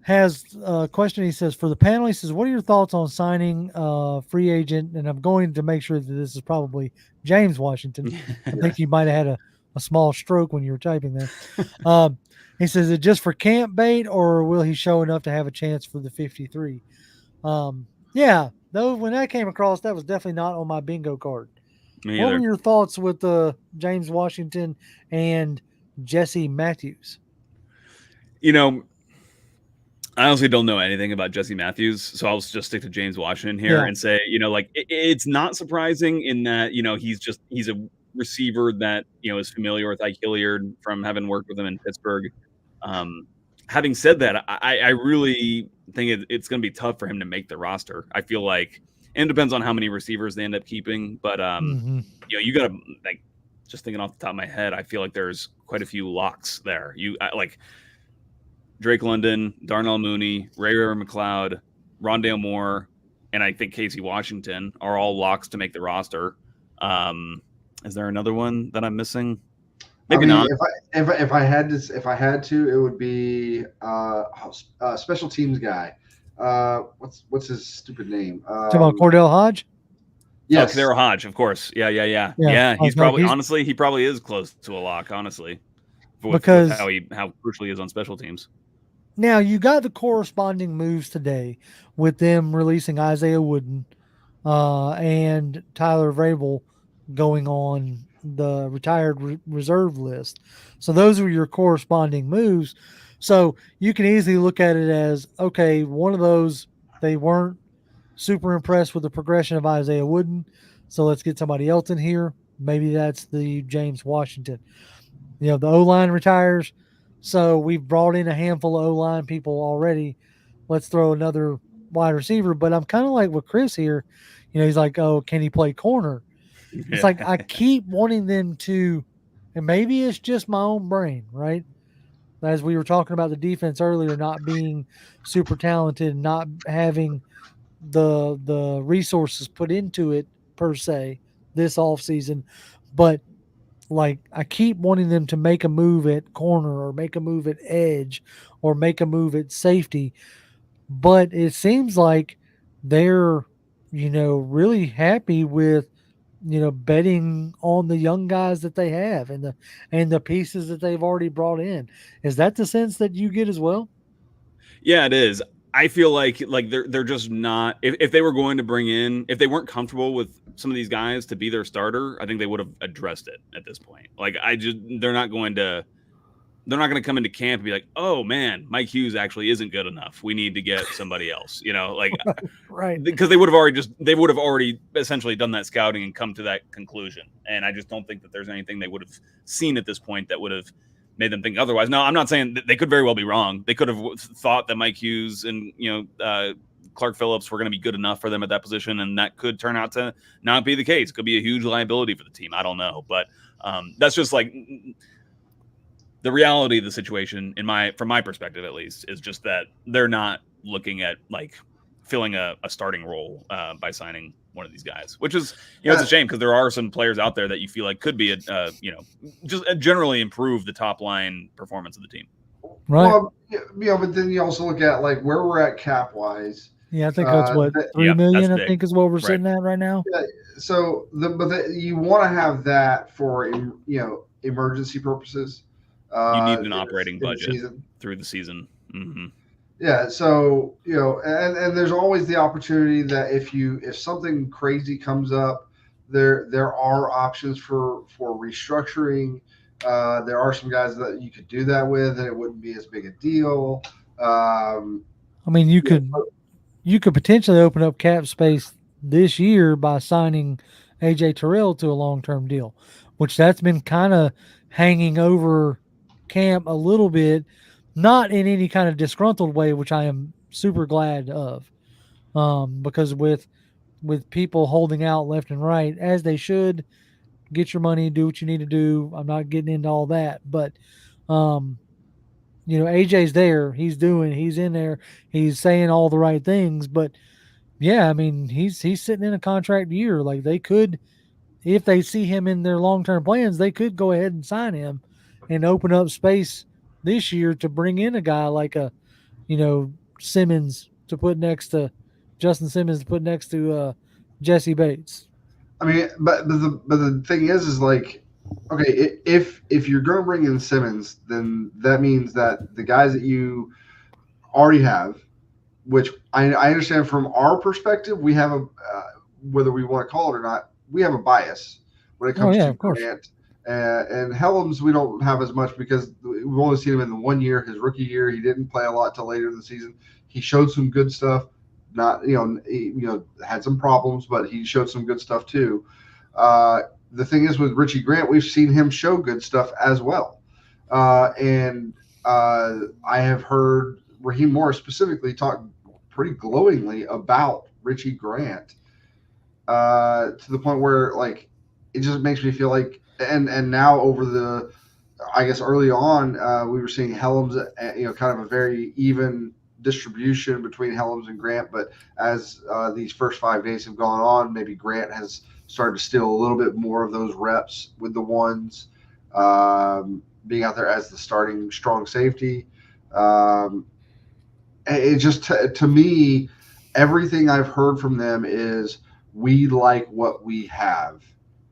has a question. He says, for the panel, he says, what are your thoughts on signing a free agent? And I'm going to make sure that this is probably James Washington. I think you might have had a small stroke when you were typing there. He says, is it just for camp bait, or will he show enough to have a chance for the 53? Yeah, though when that came across, that was definitely not on my bingo card. What were your thoughts with James Washington and Jesse Matthews? I honestly don't know anything about Jesse Matthews, so I'll just stick to James Washington here and say, it's not surprising in that, he's a receiver that, is familiar with Ike Hilliard from having worked with him in Pittsburgh. Having said that, I really think it's going to be tough for him to make the roster. I feel like, and it depends on how many receivers they end up keeping, but you got to, like, just thinking off the top of my head, I feel like there's quite a few locks there. Like Drake London, Darnell Mooney, Ray McLeod, Rondale Moore, and I think Casey Washington are all locks to make the roster. Is there another one that I'm missing? Maybe not. If I had to, it would be special teams guy. What's his stupid name? Talking about Cordell Hodge? Yes, Cordell Hodge, of course. Yeah. He's probably he probably is close to a lock, honestly, because how crucial he is on special teams. Now you got the corresponding moves today with them releasing Isaiah Wooden and Tyler Vrabel going on the retired reserve list. So those were your corresponding moves. So you can easily look at it as, okay, one of those, they weren't super impressed with the progression of Isaiah Wooden, so let's get somebody else in here. Maybe that's the James Washington. The O-line retires, so we've brought in a handful of O-line people already. Let's throw another wide receiver. But I'm kind of like with Chris here. He's like, oh, can he play corner? It's like I keep wanting them to, and maybe it's just my own brain, right? As we were talking about the defense earlier, not being super talented, not having the resources put into it per se this offseason. But like I keep wanting them to make a move at corner or make a move at edge or make a move at safety. But it seems like they're, really happy with, betting on the young guys that they have and the pieces that they've already brought in. Is that the sense that you get as well? Yeah, it is. I feel like they're just not, if they were going to bring in, if they weren't comfortable with some of these guys to be their starter, I think they would have addressed it at this point. Like they're not going to come into camp and be like, oh man, Mike Hughes actually isn't good enough. We need to get somebody else, right. Because they would have already essentially done that scouting and come to that conclusion. And I just don't think that there's anything they would have seen at this point that would have made them think otherwise. No, I'm not saying that they could very well be wrong. They could have thought that Mike Hughes and, Clark Phillips were going to be good enough for them at that position. And that could turn out to not be the case. It could be a huge liability for the team. I don't know. But that's just like, the reality of the situation, from my perspective at least, is just that they're not looking at like filling a starting role by signing one of these guys, which is, it's a shame because there are some players out there that you feel like could be just generally improve the top line performance of the team. Right. Well, but then you also look at like where we're at cap wise. Yeah, I think that's what $3 million. I think is what we're sitting at right now. Yeah, so you want to have that for emergency purposes. You need an operating budget through the season. Mm-hmm. Yeah, so and there's always the opportunity that if something crazy comes up, there are options for restructuring. There are some guys that you could do that with, and it wouldn't be as big a deal. I mean, you could potentially open up cap space this year by signing AJ Terrell to a long-term deal, which that's been kind of hanging over camp a little bit, not in any kind of disgruntled way, which I am super glad of, because with people holding out left and right, as they should, get your money, do what you need to do. I'm not getting into all that, but AJ's there, he's in there, he's saying all the right things, but yeah, I mean, he's sitting in a contract year. Like, they could, if they see him in their long-term plans, they could go ahead and sign him and open up space this year to bring in a guy like Simmons to put next to Justin Simmons, to put next to Jesse Bates. I mean, but the thing is like, okay, if you're going to bring in Simmons, then that means that the guys that you already have, which I understand from our perspective, we have a whether we want to call it or not, we have a bias when it comes to Grant. And Helms, we don't have as much because we've only seen him in the 1 year, his rookie year. He didn't play a lot till later in the season. He showed some good stuff. Not had some problems, but he showed some good stuff too. The thing is with Richie Grant, we've seen him show good stuff as well. And I have heard Raheem Morris specifically talk pretty glowingly about Richie Grant to the point where like it just makes me feel like and now over the I guess early on we were seeing Helms kind of a very even distribution between Helms and Grant, but as these first 5 days have gone on, maybe Grant has started to steal a little bit more of those reps with the ones, being out there as the starting strong safety. It just to me, everything I've heard from them is we like what we have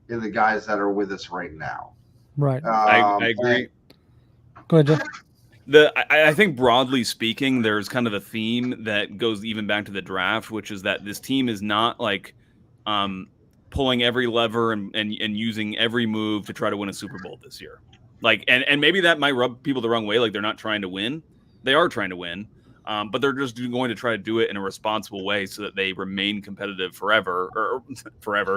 in the guys that are with us right now. Right. I agree. Go ahead, Jeff. I think broadly speaking, there's kind of a theme that goes even back to the draft, which is that this team is not like pulling every lever and using every move to try to win a Super Bowl this year. Like, and maybe that might rub people the wrong way. Like, they're not trying to win. They are trying to win, but they're just going to try to do it in a responsible way so that they remain competitive forever,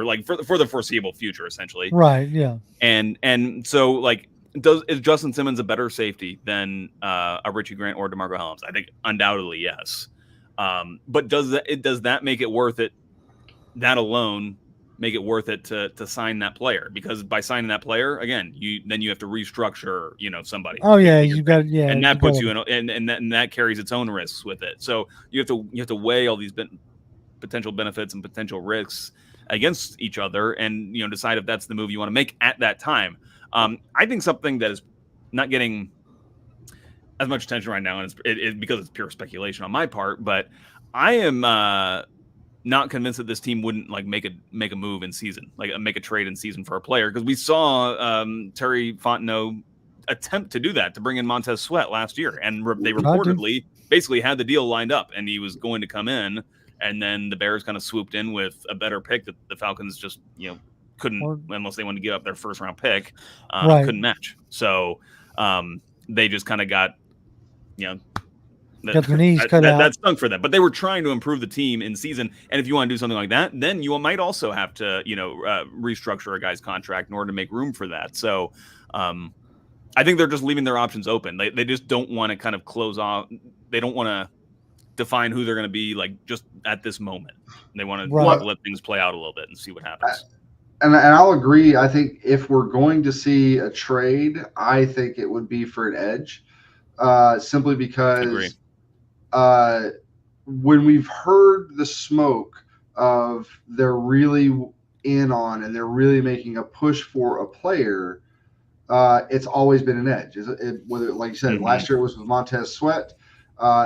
like for the foreseeable future, essentially. Right. Yeah. And so like, is Justin Simmons a better safety than a Richie Grant or DeMarco Helms? I think undoubtedly yes. But does that make it worth it? That alone make it worth it to sign that player? Because by signing that player, again, you have to restructure, somebody. Oh yeah, you got and that puts you in, and that carries its own risks with it. So you have to weigh all these potential benefits and potential risks against each other, and decide if that's the move you want to make at that time. I think something that is not getting as much attention right now, and it's because it's pure speculation on my part, but I am not convinced that this team wouldn't like make a move in season, like make a trade in season for a player, because we saw Terry Fontenot attempt to do that, to bring in Montez Sweat last year, and they reportedly basically had the deal lined up, and he was going to come in, and then the Bears kind of swooped in with a better pick that the Falcons just couldn't, unless they wanted to give up their first round pick, couldn't match. So they just kind of got got their knees cut out. That stunk for them. But they were trying to improve the team in season. And if you want to do something like that, then you might also have to restructure a guy's contract in order to make room for that. So I think they're just leaving their options open. They just don't want to kind of close off. They don't want to define who they're going to be like just at this moment. They want to let things play out a little bit and see what happens. and I'll agree. I think if we're going to see a trade, I think it would be for an edge, simply Agree. because uh, when we've heard the smoke of they're really in on and they're really making a push for a player, it's always been an edge. Whether, like you said, last year it was with Montez Sweat.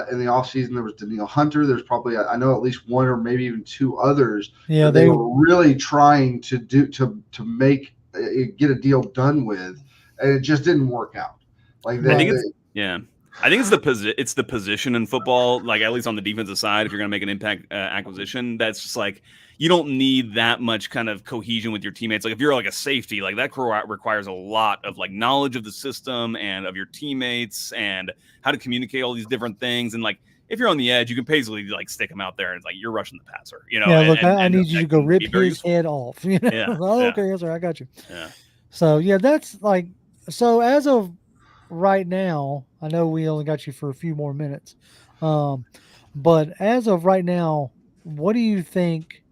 In the offseason, there was Daniil Hunter. There's probably, I know, at least one or maybe even two others Yeah, that they were really trying to do to make get a deal done with, and it just didn't work out. Like I think I think it's the position in football, like at least on the defensive side, if you're going to make an impact acquisition, that's just like you don't need that much kind of cohesion with your teammates. Like if you're like a safety, like that requires a lot of like knowledge of the system and of your teammates and how to communicate all these different things. And like if you're on the edge, you can basically like stick them out there and it's like you're rushing the passer, you know. Yeah, and, look, and, I and need you to that go can rip be very his useful. head off. You know? Yeah, Oh, yeah, okay, yes, sir, I got you. yeah. So yeah, that's like so as of right now, I know we only got you for a few more minutes. But as of right now, what do you think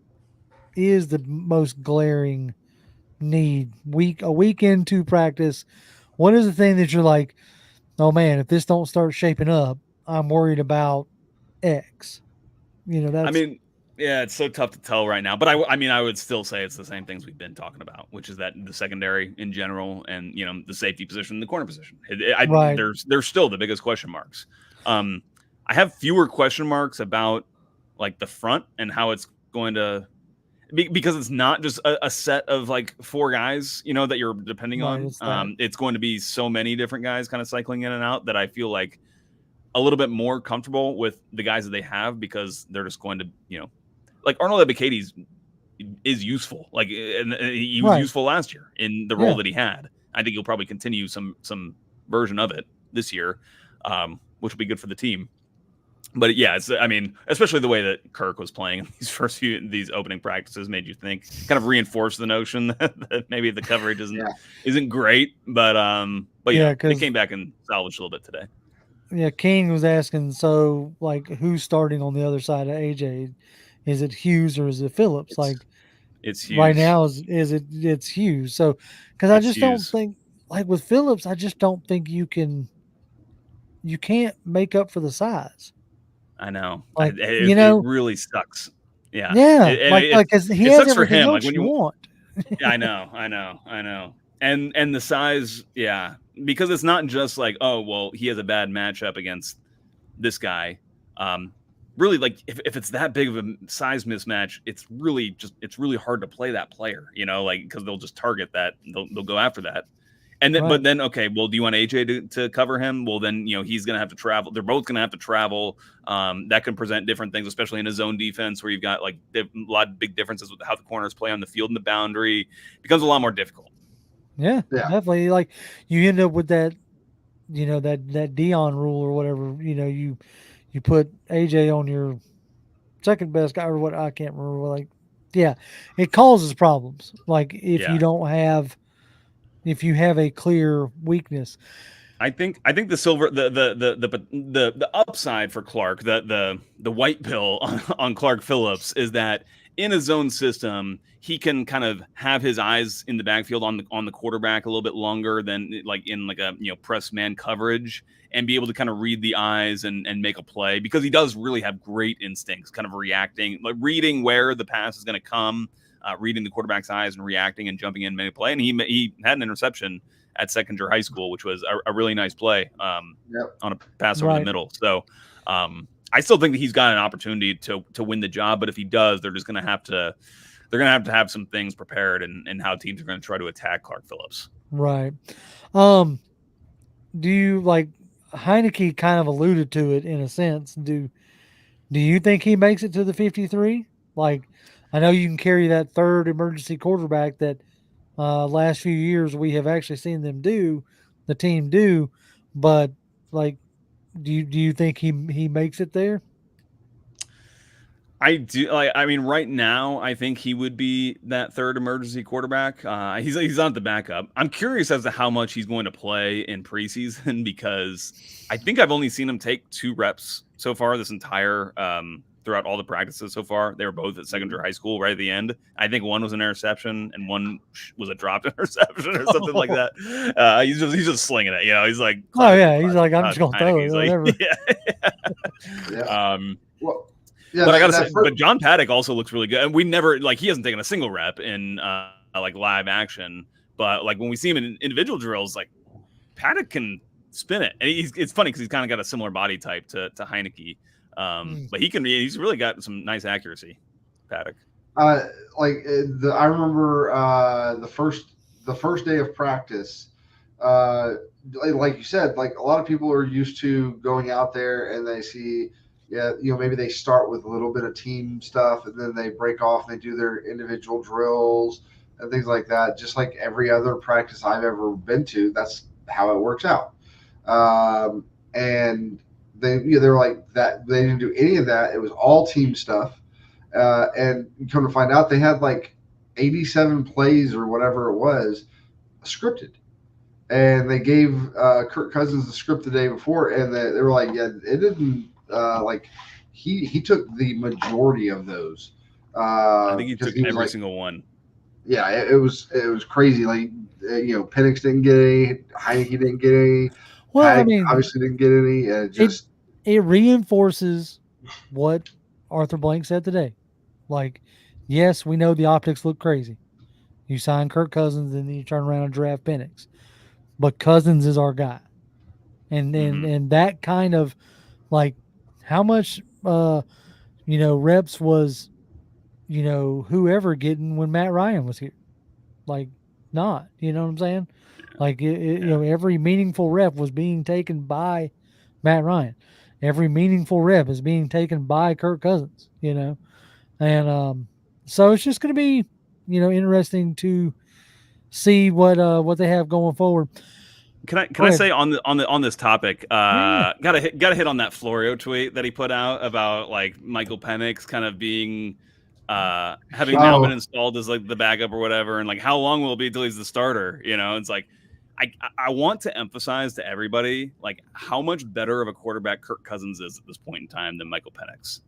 is the most glaring need a week into practice? What is the thing that you're like, oh man, if this don't start shaping up, I'm worried about X. You know, I that's mean, yeah, it's so tough to tell right now, but I mean, I would still say it's the same things we've been talking about, which is that the secondary in general, and you know, the safety position, the corner position. right. There's still the biggest question marks. Um, I have fewer question marks about like the front and how it's going to because it's not just a set of like four guys, you know, that you're depending Right. on. It's that. It's going to be so many different guys kind of cycling in and out that I feel like a little bit more comfortable with the guys that they have because they're just going to, you know, like Arnold Ebiketie is useful. Like, and he was Right. useful last year in the role Yeah. that he had. I think he'll probably continue some version of it this year, which will be good for the team. But yeah, I mean, especially the way that Kirk was playing in these opening practices made you think, kind of reinforce the notion that maybe the coverage isn't great. But Yeah, yeah, they because came back and salvaged a little bit today. yeah, King was asking, so like who's starting on the other side of AJ? Is it Hughes or is it Phillips? Like It's right Hughes. now, it's Hughes. So because I It's just don't Hughes. think like with Phillips, I just don't think you can't make up for the size. I know. Like It really sucks. Yeah, yeah, and like because he it has sucks for everything him. Like else when you you, want. I know, and the size, yeah, because it's not just like, oh well, he has a bad matchup against this guy. Really, like if it's that big of a size mismatch, it's really hard to play that player, you know, like because they'll just target that, they'll go after that. And then, Right. but then, okay, well, do you want AJ to cover him? Well, then, you know, he's going to have to travel. They're both going to have to travel. That can present different things, especially in a zone defense where you've got like a lot of big differences with how the corners play on the field and the boundary. It becomes a lot more difficult. Yeah, Yeah. definitely. Like you end up with that, you know, that Dion rule or whatever. You know, you put AJ on your second best guy or what I can't remember. Like, yeah, it causes problems. Like if you Yeah. don't have if you have a clear weakness. I think the silver the upside for Clark, the white pill on Clark Phillips is that in a zone system he can kind of have his eyes in the backfield on the quarterback a little bit longer than like in like a, you know, press man coverage, and be able to kind of read the eyes and make a play, because he does really have great instincts, kind of reacting, like reading where the pass is going to come, reading the quarterback's eyes and reacting and jumping in, make a play. And he had an interception at Second-Year High School, which was a really nice play on a pass over the Right. middle. So I still think that he's got an opportunity to win the job, but if he does, they're just going to have to have some things prepared and how teams are going to try to attack Clark Phillips. Right. Do you like Heineke kind of alluded to it in a sense? Do you think he makes it to the 53? Like, I know you can carry that third emergency quarterback that last few years we have actually seen the team do, but like, do you think he makes it there? I do. I mean, right now, I think he would be that third emergency quarterback. He's not the backup. I'm curious as to how much he's going to play in preseason because I think I've only seen him take 2 reps so far this entire throughout all the practices so far. They were both at secondary high school right at the end. I think one was an interception and one was a dropped interception or something like that. He's just slinging it. You know, he's like, oh yeah, he's like, I'm just gonna throw it. He's Whatever. Like, Yeah. Well, yeah, but I gotta say, but John Paddock also looks really good, and we never like he hasn't taken a single rep in like live action, but like when we see him in individual drills, like Paddock can spin it, and it's funny because he's kind of got a similar body type to Heineke, but he's really got some nice accuracy, Paddock. I remember the first day of practice. Like you said, like a lot of people are used to going out there and they see, maybe they start with a little bit of team stuff and then they break off and they do their individual drills and things like that. Just like every other practice I've ever been to, that's how it works out. And they're like that. They didn't do any of that. It was all team stuff. And come to find out, they had like 87 plays or whatever it was scripted. And they gave Kirk Cousins the script the day before, and they were like, yeah, it didn't like he took the majority of those. I think he took every single one. Yeah, it was crazy. Like Penix didn't get any, Heineke didn't get any. Well, Paddock I mean, obviously didn't get any. It reinforces what Arthur Blank said today. Like, yes, we know the optics look crazy. You sign Kirk Cousins and then you turn around and draft Penix. But Cousins is our guy. And that kind of like how much reps was whoever getting when Matt Ryan was here. Like not, you know what I'm saying? Like every meaningful rep was being taken by Matt Ryan. Every meaningful rep is being taken by Kirk Cousins, And so it's just going to be, interesting to see what they have going forward. Can I say on this topic? Gotta hit on that Florio tweet that he put out about like Michael Penix kind of being having now been installed as like the backup or whatever, and like how long will it be until he's the starter? It's like I want to emphasize to everybody like how much better of a quarterback Kirk Cousins is at this point in time than Michael Penix.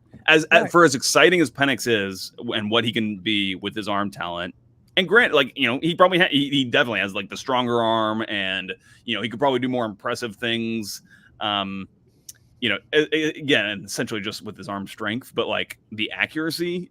For as exciting as Penix is and what he can be with his arm talent. And Grant, like, he probably he definitely has like the stronger arm and, he could probably do more impressive things, again, essentially just with his arm strength, but like the accuracy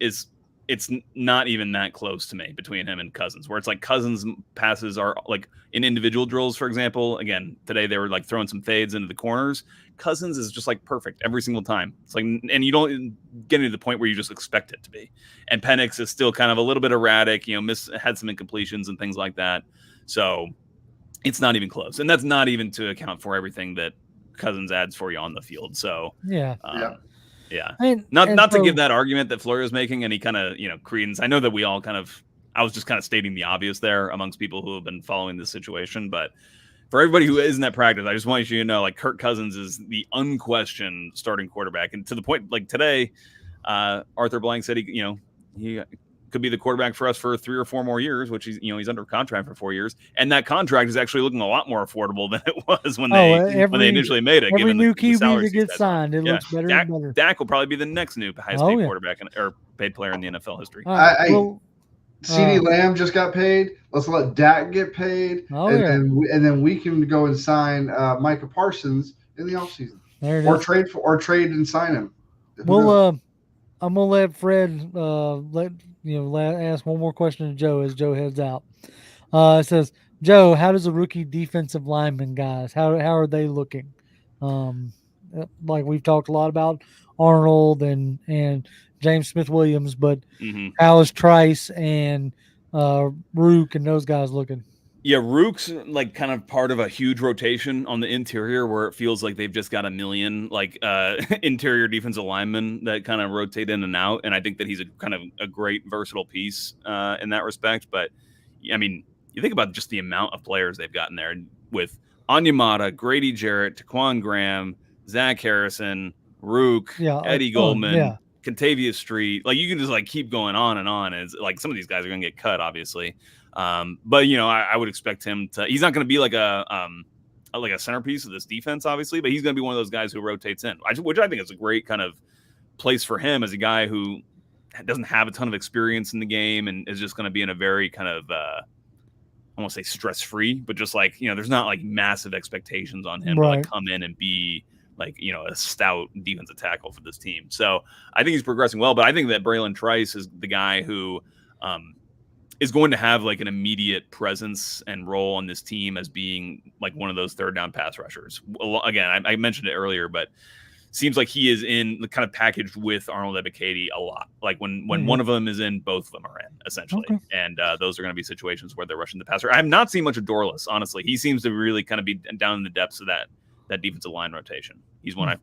it's not even that close to me between him and Cousins, where it's like Cousins passes are like in individual drills, for example. Again, today they were like throwing some fades into the corners. Cousins is just like perfect every single time. It's like, and you don't get into the point where you just expect it to be. And Penix is still kind of a little bit erratic, had some incompletions and things like that. So it's not even close. And that's not even to account for everything that Cousins adds for you on the field. So yeah. Not to give that argument that Florio's making any kind of, credence. I know that we all I was just kind of stating the obvious there amongst people who have been following this situation, but for everybody who isn't at practice, I just want you to know, like, Kirk Cousins is the unquestioned starting quarterback. And to the point, like today, Arthur Blank said he could be the quarterback for us for 3 or 4 more years, which he's under contract for 4 years, and that contract is actually looking a lot more affordable than it was when they initially made it. Every new QB that gets signed, it looks better and better. Dak will probably be the next new highest paid quarterback or paid player in the NFL history. CeeDee Lamb just got paid. Let's let Dak get paid, and then we can go and sign Micah Parsons in the offseason, or trade and sign him. Well, I'm gonna let Fred ask one more question to Joe as Joe heads out. It says, Joe, how does the rookie defensive lineman guys? How are they looking? Like we've talked a lot about Arnold and James Smith-Williams, but how is Trice and Rook and those guys looking? Yeah, Rook's like kind of part of a huge rotation on the interior where it feels like they've just got a million like interior defensive linemen that kind of rotate in and out. And I think that he's a great versatile piece in that respect. But I mean, you think about just the amount of players they've gotten there with Onyemata, Grady Jarrett, Taquan Graham, Zach Harrison, Rook, Eddie Goldman, Contavious Street. Like you can just like keep going on and on. It's like some of these guys are going to get cut, obviously. But I would expect him to. He's not going to be like a centerpiece of this defense, obviously, but he's going to be one of those guys who rotates in, which I think is a great kind of place for him as a guy who doesn't have a ton of experience in the game and is just going to be in a very kind of I won't say stress-free, but just like, there's not like massive expectations on him to like come in and be like, a stout defensive tackle for this team. So I think he's progressing well, but I think that Braylon Trice is the guy who is going to have like an immediate presence and role on this team as being like one of those third down pass rushers. Again, I mentioned it earlier, but seems like he is in the kind of packaged with Arnold Ebiketie a lot. Like when one of them is in, both of them are in, essentially. Okay. And those are going to be situations where they're rushing the passer. I have not seen much of Dorless, honestly. He seems to really kind of be down in the depths of that defensive line rotation. He's one add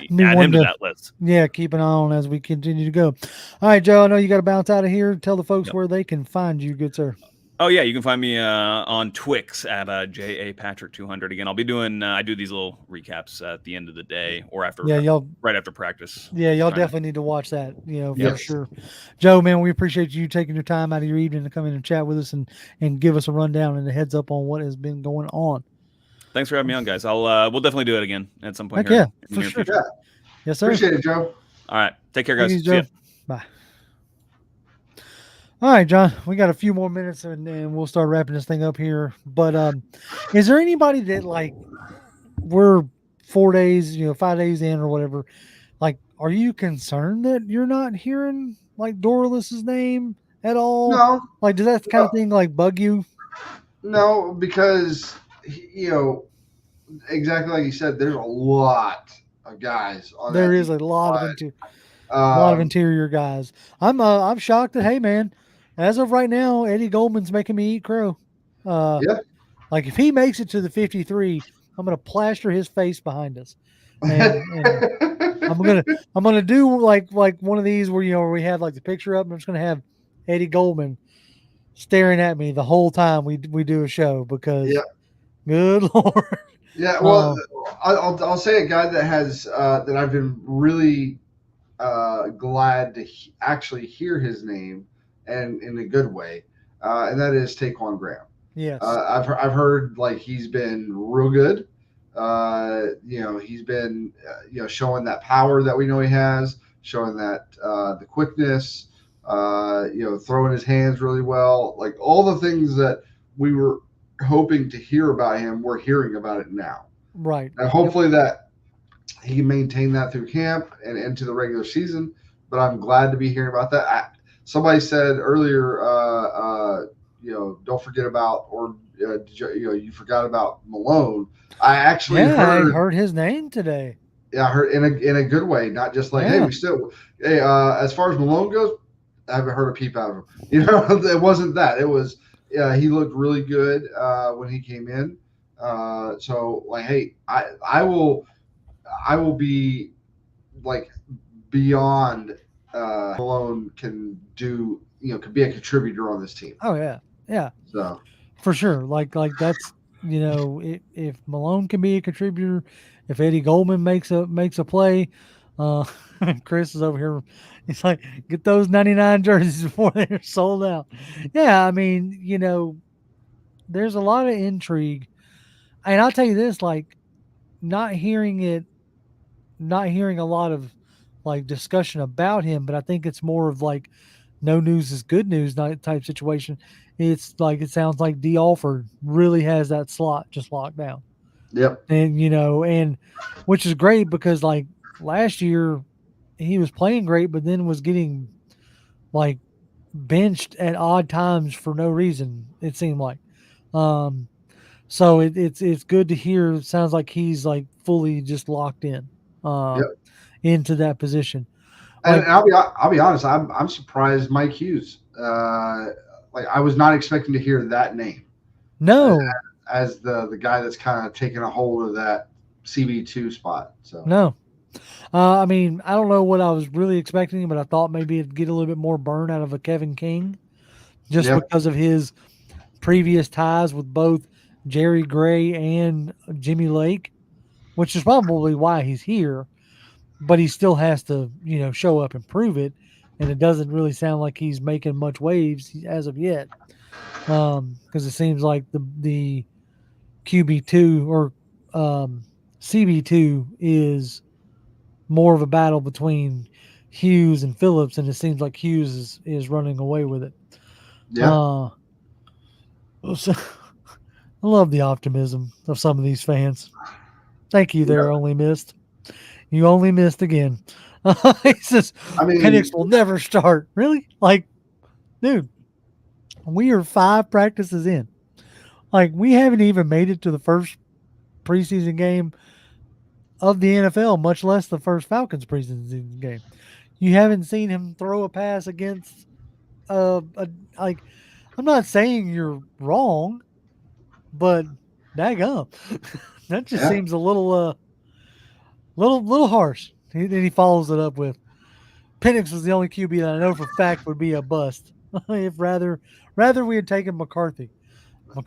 him to that list. Yeah, keep an eye on as we continue to go. All right, Joe, I know you got to bounce out of here. Tell the folks where they can find you, good sir. Oh, yeah, you can find me on Twix at JAPatrick200. Again, I'll be doing I do these little recaps at the end of the day or after right after practice. Yeah, y'all definitely need to watch that, for sure. Joe, man, we appreciate you taking your time out of your evening to come in and chat with us and give us a rundown and a heads up on what has been going on. Thanks for having me on, guys. We'll definitely do it again at some point. Yeah, for sure. Yeah. Yes, sir. Appreciate it, Joe. All right. Take care, guys. See ya. Bye. All right, John, we got a few more minutes and we'll start wrapping this thing up here. But is there anybody that, like, we're 4 days, 5 days in or whatever, like, are you concerned that you're not hearing, like, Dorless's name at all? No. Like, does that kind of thing, like, bug you? No, because, exactly like you said, there's a lot of guys on there is a lot of interior guys. I'm shocked that, hey, man, as of right now, Eddie Goldman's making me eat crow. Like, if he makes it to the 53, I'm gonna plaster his face behind us, and I'm gonna do like one of these where we have like the picture up, and I'm just gonna have Eddie Goldman staring at me the whole time we do a show because, good Lord. Yeah, well, I'll say a guy that has that I've been really glad to actually hear his name, and in a good way, and that is Taquan Graham. Yes, I've heard like he's been real good. He's been showing that power that we know he has, showing that the quickness, throwing his hands really well, like all the things that we were hoping to hear about him, we're hearing about it now. Right. And hopefully that he can maintain that through camp and into the regular season. But I'm glad to be hearing about that. Somebody said earlier, don't forget about, or you forgot about Malone. I actually heard his name today. Yeah, I heard in a good way, not just like, hey, as far as Malone goes, I haven't heard a peep out of him. It wasn't that. It was, he looked really good when he came in. So like, hey, I will be like beyond Malone can do, could be a contributor on this team. Oh yeah. Yeah. So for sure. Like that's, if Malone can be a contributor, if Eddie Goldman makes a play, Chris is over here. He's like, get those 99 jerseys before they're sold out. Yeah. I mean, there's a lot of intrigue. And I'll tell you this, like, not hearing a lot of like discussion about him, but I think it's more of like no news is good news type situation. It's like, it sounds like D. Alford really has that slot just locked down. Yep. And, and which is great because like last year he was playing great, but then was getting like benched at odd times for no reason, it seemed like. So it's good to hear. It sounds like he's like fully just locked in into that position. And I'll be honest, I'm surprised Mike Hughes. Like I was not expecting to hear that name. No, as the guy that's kind of taking a hold of that CB2 spot. So no, I mean, I don't know what I was really expecting, but I thought maybe it'd get a little bit more burn out of a Kevin King, just because of his previous ties with both Jerry Gray and Jimmy Lake, which is probably why he's here. But he still has to, show up and prove it. And it doesn't really sound like he's making much waves as of yet. Because it seems like the QB2 or CB2 is more of a battle between Hughes and Phillips, and it seems like Hughes is running away with it. Yeah. Uh, so, I love the optimism of some of these fans. Thank you, Yeah. there, only missed. You only missed again. He says I Penix mean, will never start. Really? Like, dude, we are 5 practices in. Like, we haven't even made it to the first preseason game of the NFL, much less the first Falcons preseason game. You haven't seen him throw a pass against a like. I'm not saying you're wrong, but daggum, that just yeah. seems a little harsh. Then he follows it up with Penix was the only QB that I know for fact would be a bust. If rather we had taken McCarthy.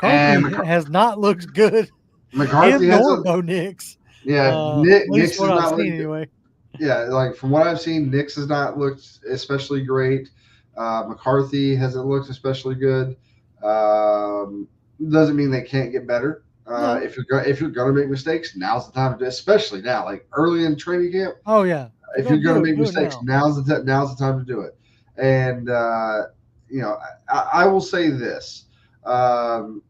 And McCarthy has not looked good. McCarthy Him has nor a Bo Nix. yeah. At least Nix what has I've not seen looked good. anyway. Yeah, like from what I've seen, Nix has not looked especially great. McCarthy hasn't looked especially good. Um, doesn't mean they can't get better. No. If you're gonna make mistakes, now's the time to, especially now, like early in training camp. Oh yeah. If you're If you're gonna gonna do it, make do it mistakes, now. now's the time to do it. And I will say this um,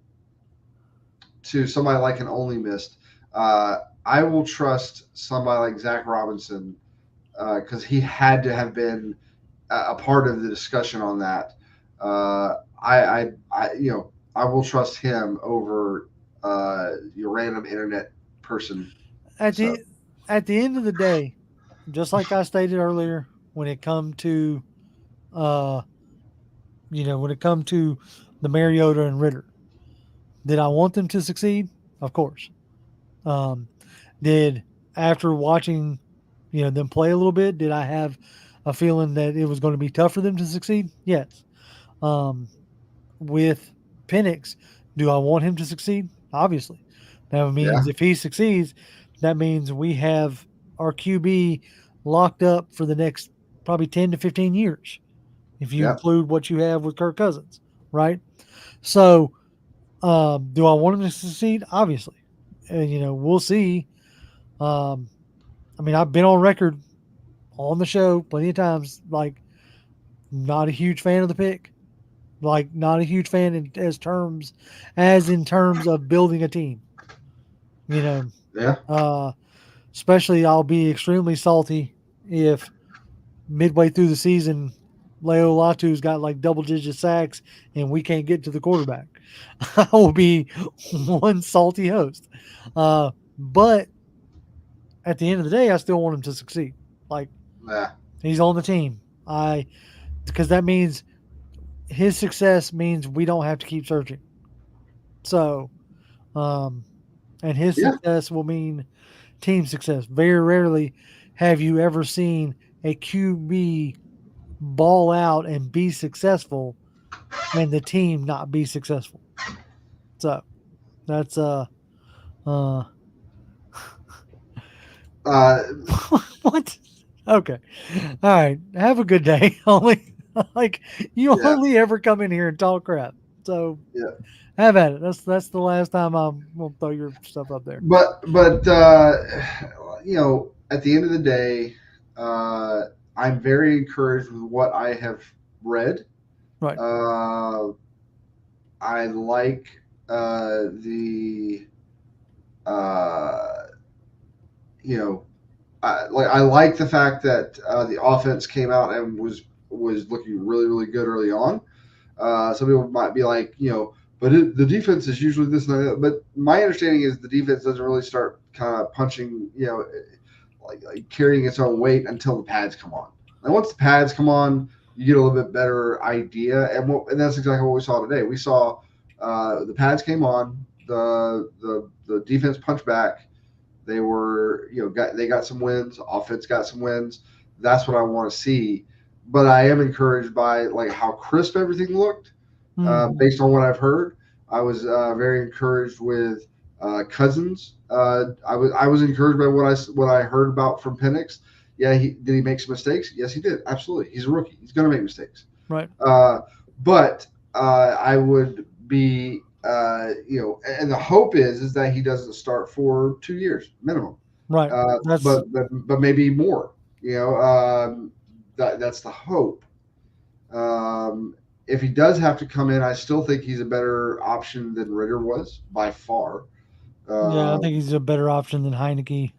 to somebody like an only missed. I will trust somebody like Zach Robinson because he had to have been a part of the discussion on that. I will trust him over your random internet person. At So the at the end of the day, just like I stated earlier, when it come to uh when it come to the Mariota and Ritter, did I want them to succeed? Of course. Um, did after watching, them play a little bit, did I have a feeling that it was going to be tough for them to succeed? Yes. Um, with Penix, do I want him to succeed? Obviously. That yeah, means if he succeeds, that means we have our QB locked up for the next probably 10 to 15 years, if you yeah, include what you have with Kirk Cousins, right? So, do I want him to succeed? Obviously. We'll see. Um, I mean, I've been on record on the show plenty of times, like, not a huge fan of the pick. Like, not a huge fan as in terms of building a team. You know, yeah, uh, especially I'll be extremely salty if midway through the season, Leo Latu's got like double-digit sacks and we can't get to the quarterback. I will be one salty host. But at the end of the day, I still want him to succeed. Like, yeah, he's on the team. Because that means his success means we don't have to keep searching. So, um, and his yeah. success will mean team success. Very rarely have you ever seen a QB ball out and be successful and the team not be successful. So that's uh Uh, what? Okay. All right. Have a good day. Only like you yeah, only ever come in here and talk crap. So yeah. have at it. That's the last time I'm gonna throw your stuff up there. But at the end of the day, uh, I'm very encouraged with what I have read. Right. Uh, I like the uh, you know I like the fact that the offense came out and was looking really really good early on. Some people might be like, but the defense is usually this and that. But my understanding is the defense doesn't really start kind of punching, like carrying its own weight until the pads come on. And once the pads come on, you get a little bit better idea. And that's exactly what we saw today. We saw the pads came on, the defense punched back. They were, they got some wins. Offense got some wins. That's what I want to see. But I am encouraged by like how crisp everything looked, Mm-hmm. based on what I've heard. I was very encouraged with Cousins. I was encouraged by what I heard about from Penix. Yeah, did he make some mistakes? Yes, he did. Absolutely, he's a rookie. He's going to make mistakes. Right. But I would be, and the hope is that he doesn't start for 2 years minimum. Right. That's But maybe more. that's the hope. If he does have to come in, I still think he's a better option than Ritter was by far. Yeah, I think Um, he's a better option than Heineke.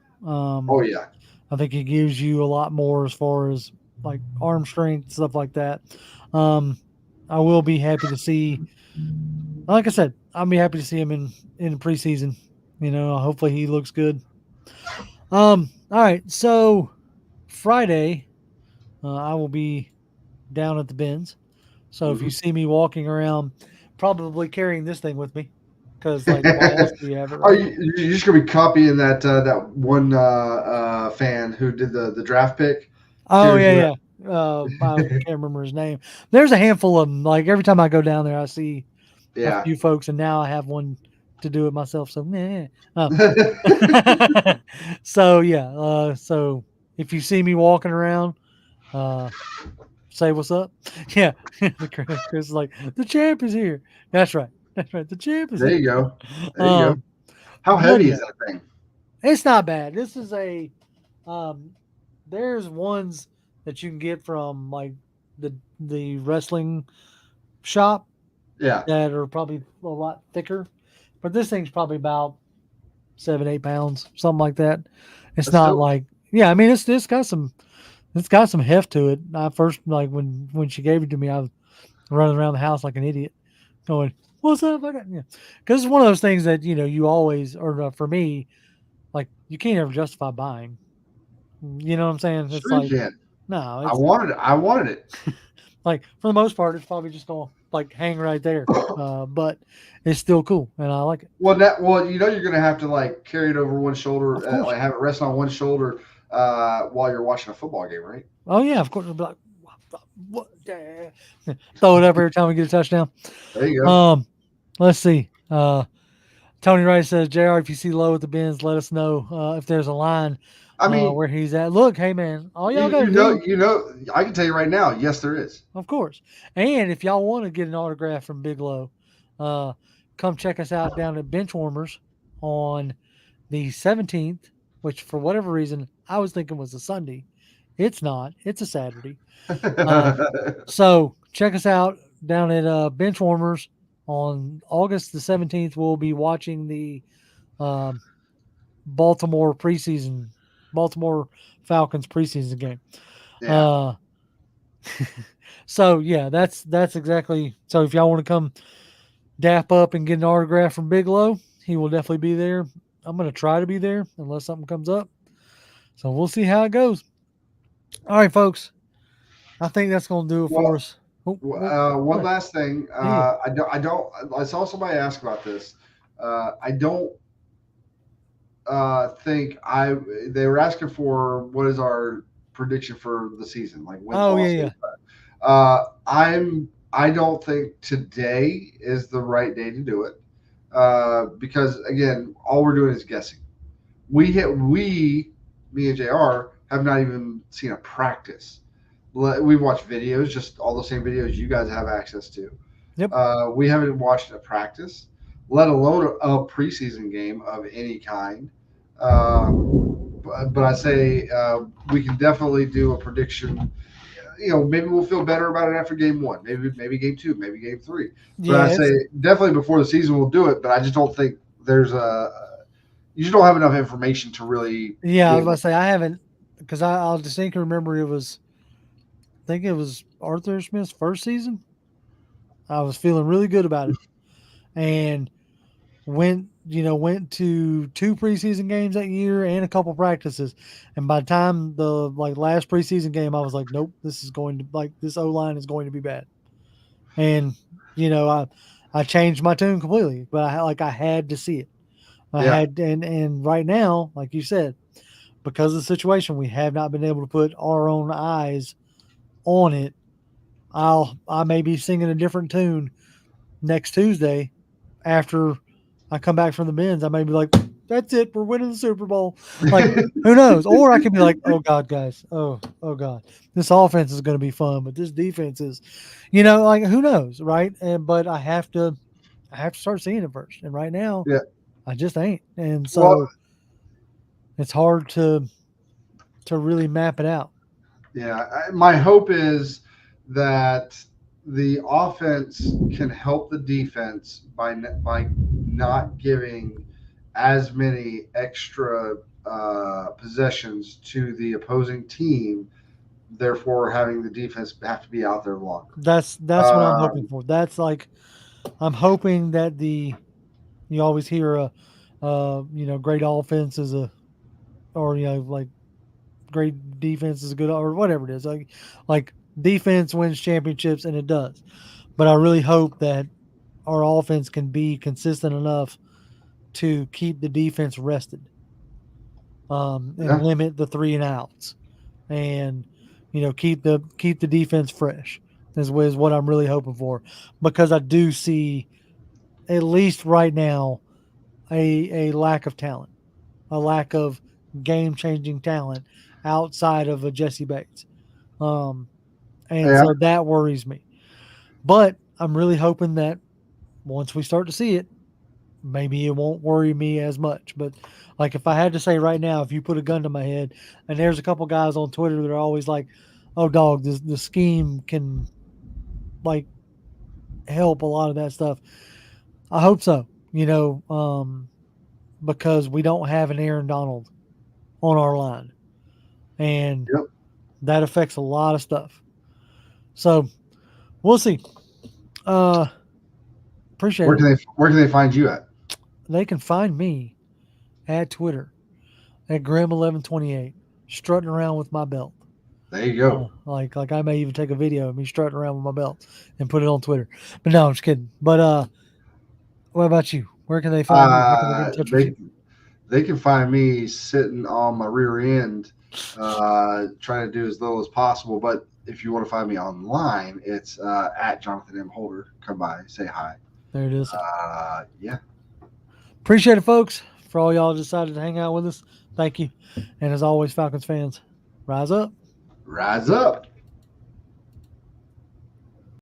oh yeah, I think he gives you a lot more as far as like arm strength, stuff like that. Um, I will be happy to see. Like I said, I'll be happy to see him in preseason. Hopefully he looks good. All right, so Friday, I will be down at the bins. So if you hmm see me walking around, probably carrying this thing with me, because like why else do you have it, Are right? you just gonna be copying that one fan who did the draft pick? Oh Carries yeah, around. yeah. I can't remember his name. There's a handful of them. Like every time I go down there, I see a Yeah. few folks, and now I have one to do it myself. So meh. So yeah. So if you see me walking around, uh, say what's up. Yeah. Chris is like the champ is here. That's right. That's right. The champ is There here. you go. There you go. Um, How but heavy yeah, is that thing? it's not bad. This is a um, there's ones that you can get from like the wrestling shop Yeah. that are probably a lot thicker, but this thing's probably about 7-8 pounds, something like that. It's That's not still like yeah, I mean it's got some heft to it. I first like when she gave it to me, I was running around the house like an idiot, going, "What's up?" I got yeah, because it's one of those things that you always or for me like you can't ever justify buying. You know what I'm saying? It's sure you like can. no, I it's wanted it. I wanted it. like for the most part, it's probably just gonna like hang right there. But it's still cool, and I like it. Well, you're gonna have to like carry it over one Of shoulder, course. like have it rest on one shoulder while you're watching a football game, right? Oh yeah, of course. I'll be like, what? Throw it up every time we get a touchdown. There you go. Um, let's see. Tony Wright says, "Jr. If you see Low at the bins, let us know if there's a line I mean, where he's at. Look, hey man, all y'all you got to you know do, you know I can tell you right now, yes, there is. of course, and if y'all want to get an autograph from Big Low, uh, come check us out down at Benchwarmers on the 17th, which for whatever reason I was thinking was a Sunday. It's not. It's a Saturday. So check us out down at Benchwarmers on August the 17th. We'll be watching the um, Baltimore preseason, Baltimore Falcons preseason game. Yeah. Uh, so yeah, that's exactly. So if y'all want to come dap up and get an autograph from Big Low, he will definitely be there. I'm gonna try to be there unless something comes up. So we'll see how it goes. All right, folks. I think that's gonna do it for Well, us. What? one last thing. Yeah. I don't. I saw somebody ask about this. I don't think I. They were asking for what is our prediction for the season, like wins, Oh yeah, losses. yeah. I don't think today is the right day to do it because again, all we're doing is guessing. Me and Jr. have not even seen a practice. We've watched videos, just all the same videos you guys have access to. Yep. We haven't watched a practice, let alone a preseason game of any kind. But I say we can definitely do a prediction. Maybe we'll feel better about it after game one, maybe game two, maybe game three. But I Yeah, say it's definitely before the season we'll do it. But I just don't think there's a you just don't have enough information to really yeah. I was give. about to say I haven't because I'll distinctly remember I think it was Arthur Smith's first season. I was feeling really good about it and went to two preseason games that year and a couple practices. And by the time the like last preseason game, I was like, nope, this is going to like this O line is going to be bad. And I changed my tune completely, but I had to see it. I Yeah, had and right now, like you said, because of the situation, we have not been able to put our own eyes on it. I may be singing a different tune next Tuesday after I come back from the bins. I may be like, "That's it, we're winning the Super Bowl." Like, who knows? Or I could be like, "Oh God, guys, oh God, this offense is going to be fun, but this defense is, like who knows, right?" And but I have to start seeing it first, and right now yeah. I just ain't, and Well, so it's hard to really map it out. Yeah, my hope is that the offense can help the defense by not giving as many extra possessions to the opposing team, therefore having the defense have to be out there longer. That's what I'm hoping for. That's like I'm hoping that you always hear great offense is or like great defense is a good or whatever it is. Like defense wins championships and it does. But I really hope that our offense can be consistent enough to keep the defense rested, and Yeah, limit the 3 and outs, and keep the defense fresh is what I'm really hoping for, because I do see, at least right now, a lack of talent, a lack of game changing talent outside of a Jesse Bates, um, and yeah, so that worries me. But I'm really hoping that once we start to see it, maybe it won't worry me as much. But like if I had to say right now, if you put a gun to my head, and there's a couple guys on Twitter that are always like, "Oh, dog, the scheme can like help a lot of that stuff." I hope so. Because we don't have an Aaron Donald on our line, and yep. that affects a lot of stuff. So we'll see. Uh, Appreciate it. Where can they find you at? They can find me at Twitter at Grim1128, strutting around with my belt. There you go. Like I may even take a video of me strutting around with my belt and put it on Twitter. But no, I'm just kidding. But what about you? Where can they find you? How can they get in touch with you? They can find me sitting on my rear end, trying to do as little as possible. But if you want to find me online, it's at Jonathan M. Holder. Come by, say hi. There it is. Yeah. Appreciate it, folks. For all y'all decided to hang out with us, thank you. And as always, Falcons fans, rise up. Rise up.